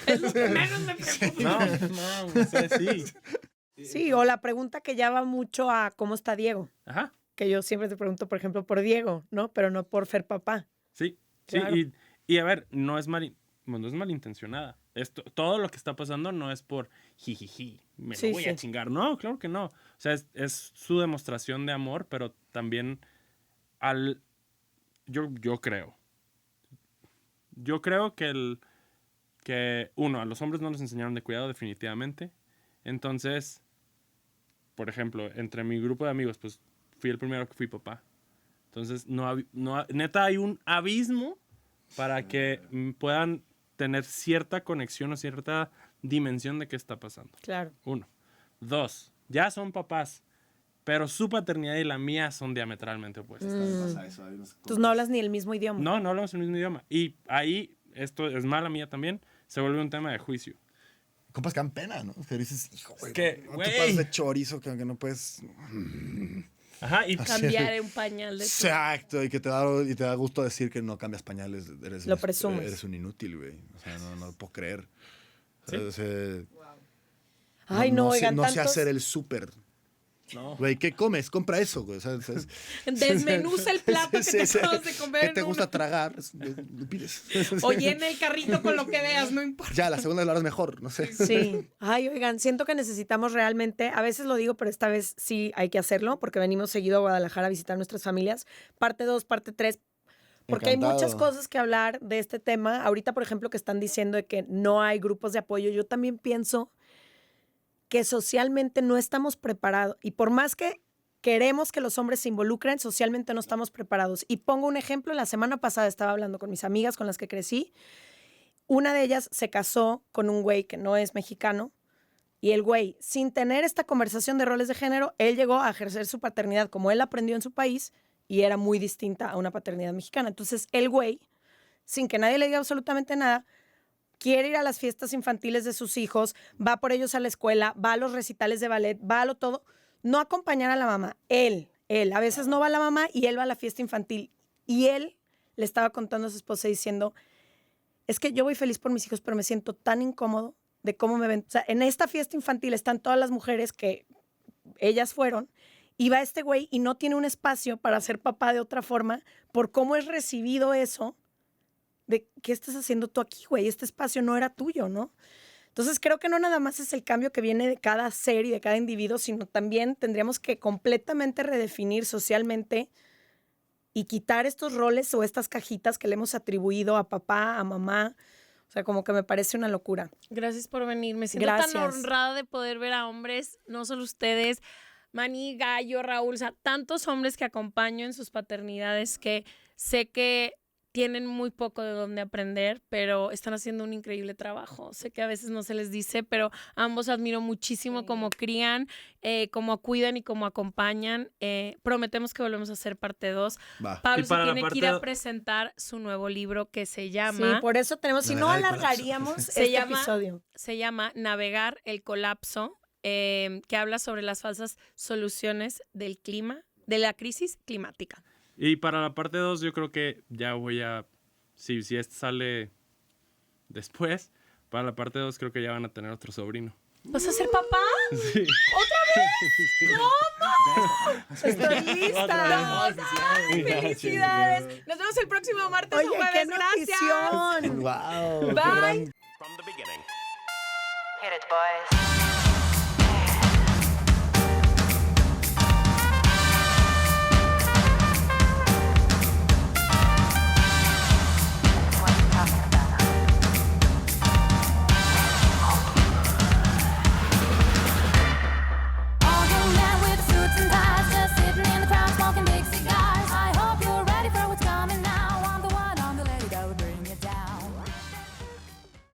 Speaker 4: Es lo que menos me preocupa.
Speaker 3: No, o sea, sí.
Speaker 1: Sí, o la pregunta que ya va mucho a cómo está Diego.
Speaker 3: Ajá,
Speaker 1: Que yo siempre te pregunto, por ejemplo, por Diego, ¿no? Pero no por Fer papá.
Speaker 3: sí.
Speaker 1: Claro.
Speaker 3: Y a ver, no es malintencionada. Todo lo que está pasando no es por jijiji, me lo
Speaker 1: Sí,
Speaker 3: voy a
Speaker 1: sí.
Speaker 3: chingar. No, claro que no. O sea, es su demostración de amor, pero también yo creo. Yo creo que uno, a los hombres no les enseñaron de cuidado definitivamente. Entonces, por ejemplo, entre mi grupo de amigos, pues fui el primero que fui papá. Entonces, neta hay un abismo para que puedan tener cierta conexión o cierta dimensión de qué está pasando.
Speaker 1: Claro.
Speaker 3: 1. 2. Ya son papás, pero su paternidad y la mía son diametralmente opuestas.
Speaker 1: Tú no hablas ni el mismo idioma.
Speaker 3: No hablamos el mismo idioma. Y ahí, esto es mala mía también, se vuelve un tema de juicio.
Speaker 2: Compas que dan pena, ¿no? Que dices, hijo, güey,
Speaker 3: que,
Speaker 2: no te
Speaker 3: güey.
Speaker 2: pases de chorizo que no puedes...
Speaker 3: Ajá, y
Speaker 4: Cambiar un pañal de tu...
Speaker 2: Exacto, y que te da gusto decir que no cambias pañales.
Speaker 1: Lo presumes.
Speaker 2: Eres un inútil, güey. O sea, no lo puedo creer.
Speaker 3: ¿Sí?
Speaker 2: O sea,
Speaker 1: Ay, no, oigan,
Speaker 2: no sé
Speaker 1: tantos...
Speaker 2: hacer el súper.
Speaker 3: no.
Speaker 2: Güey, ¿qué comes? Compra eso, güey. O sea,
Speaker 4: Desmenuza el plato que te acabas de comer.
Speaker 2: ¿Qué
Speaker 4: en
Speaker 2: te gusta
Speaker 4: una-
Speaker 2: tragar? Lo pides.
Speaker 4: O llena el carrito con lo que veas, no importa.
Speaker 2: Ya, la segunda de la hora es mejor, no sé.
Speaker 1: Sí. Ay, oigan, siento que necesitamos realmente, a veces lo digo, pero esta vez sí hay que hacerlo, porque venimos seguido a Guadalajara a visitar nuestras familias. Parte 2, parte 3, porque hay
Speaker 2: Encantado.
Speaker 1: muchas cosas que hablar de este tema. Ahorita, por ejemplo, que están diciendo de que no hay grupos de apoyo, yo también pienso que socialmente no estamos preparados. Y por más que queremos que los hombres se involucren, socialmente no estamos preparados. Y pongo un ejemplo, la semana pasada estaba hablando con mis amigas con las que crecí. Una de ellas se casó con un güey que no es mexicano. Y el güey, sin tener esta conversación de roles de género, él llegó a ejercer su paternidad como él aprendió en su país y era muy distinta a una paternidad mexicana. Entonces, el güey, sin que nadie le diga absolutamente nada, quiere ir a las fiestas infantiles de sus hijos, va por ellos a la escuela, va a los recitales de ballet, va a lo todo, no acompañar a la mamá, él, a veces no va la mamá y él va a la fiesta infantil. Y él le estaba contando a su esposa diciendo, es que yo voy feliz por mis hijos, pero me siento tan incómodo de cómo me ven. O sea, en esta fiesta infantil están todas las mujeres que ellas fueron, y va este güey y no tiene un espacio para ser papá de otra forma por cómo es recibido eso de qué estás haciendo tú aquí, güey, este espacio no era tuyo, ¿no? Entonces creo que no nada más es el cambio que viene de cada ser y de cada individuo, sino también tendríamos que completamente redefinir socialmente y quitar estos roles o estas cajitas que le hemos atribuido a papá, a mamá. O sea, como que me parece una locura.
Speaker 4: Gracias por venir. Me siento tan honrada de poder ver a hombres, no solo ustedes, Manny, Gallo, Raúl, o sea, tantos hombres que acompaño en sus paternidades que sé que tienen muy poco de dónde aprender, pero están haciendo un increíble trabajo. Sé que a veces no se les dice, pero ambos admiro muchísimo cómo crían, cómo cuidan y cómo acompañan. Prometemos que volvemos a hacer parte 2. Pablo se tiene que ir a presentar su nuevo libro que se llama...
Speaker 1: Sí, por eso tenemos, si no alargaríamos episodio.
Speaker 4: Se llama Navegar el colapso, que habla sobre las falsas soluciones del clima, de la crisis climática.
Speaker 3: Y para la parte 2 yo creo que ya voy a, si este sale después, para la parte 2 creo que ya van a tener otro sobrino.
Speaker 4: ¿Vas a ser papá?
Speaker 3: Sí.
Speaker 4: ¿Otra vez? ¿Cómo?
Speaker 1: Estoy lista.
Speaker 4: ¡Felicidades! Nos vemos el próximo martes o jueves.
Speaker 1: ¡Qué
Speaker 4: Gracias.
Speaker 1: notición!
Speaker 2: ¡Wow!
Speaker 4: Bye.
Speaker 5: From the beginning. Hit it, boys.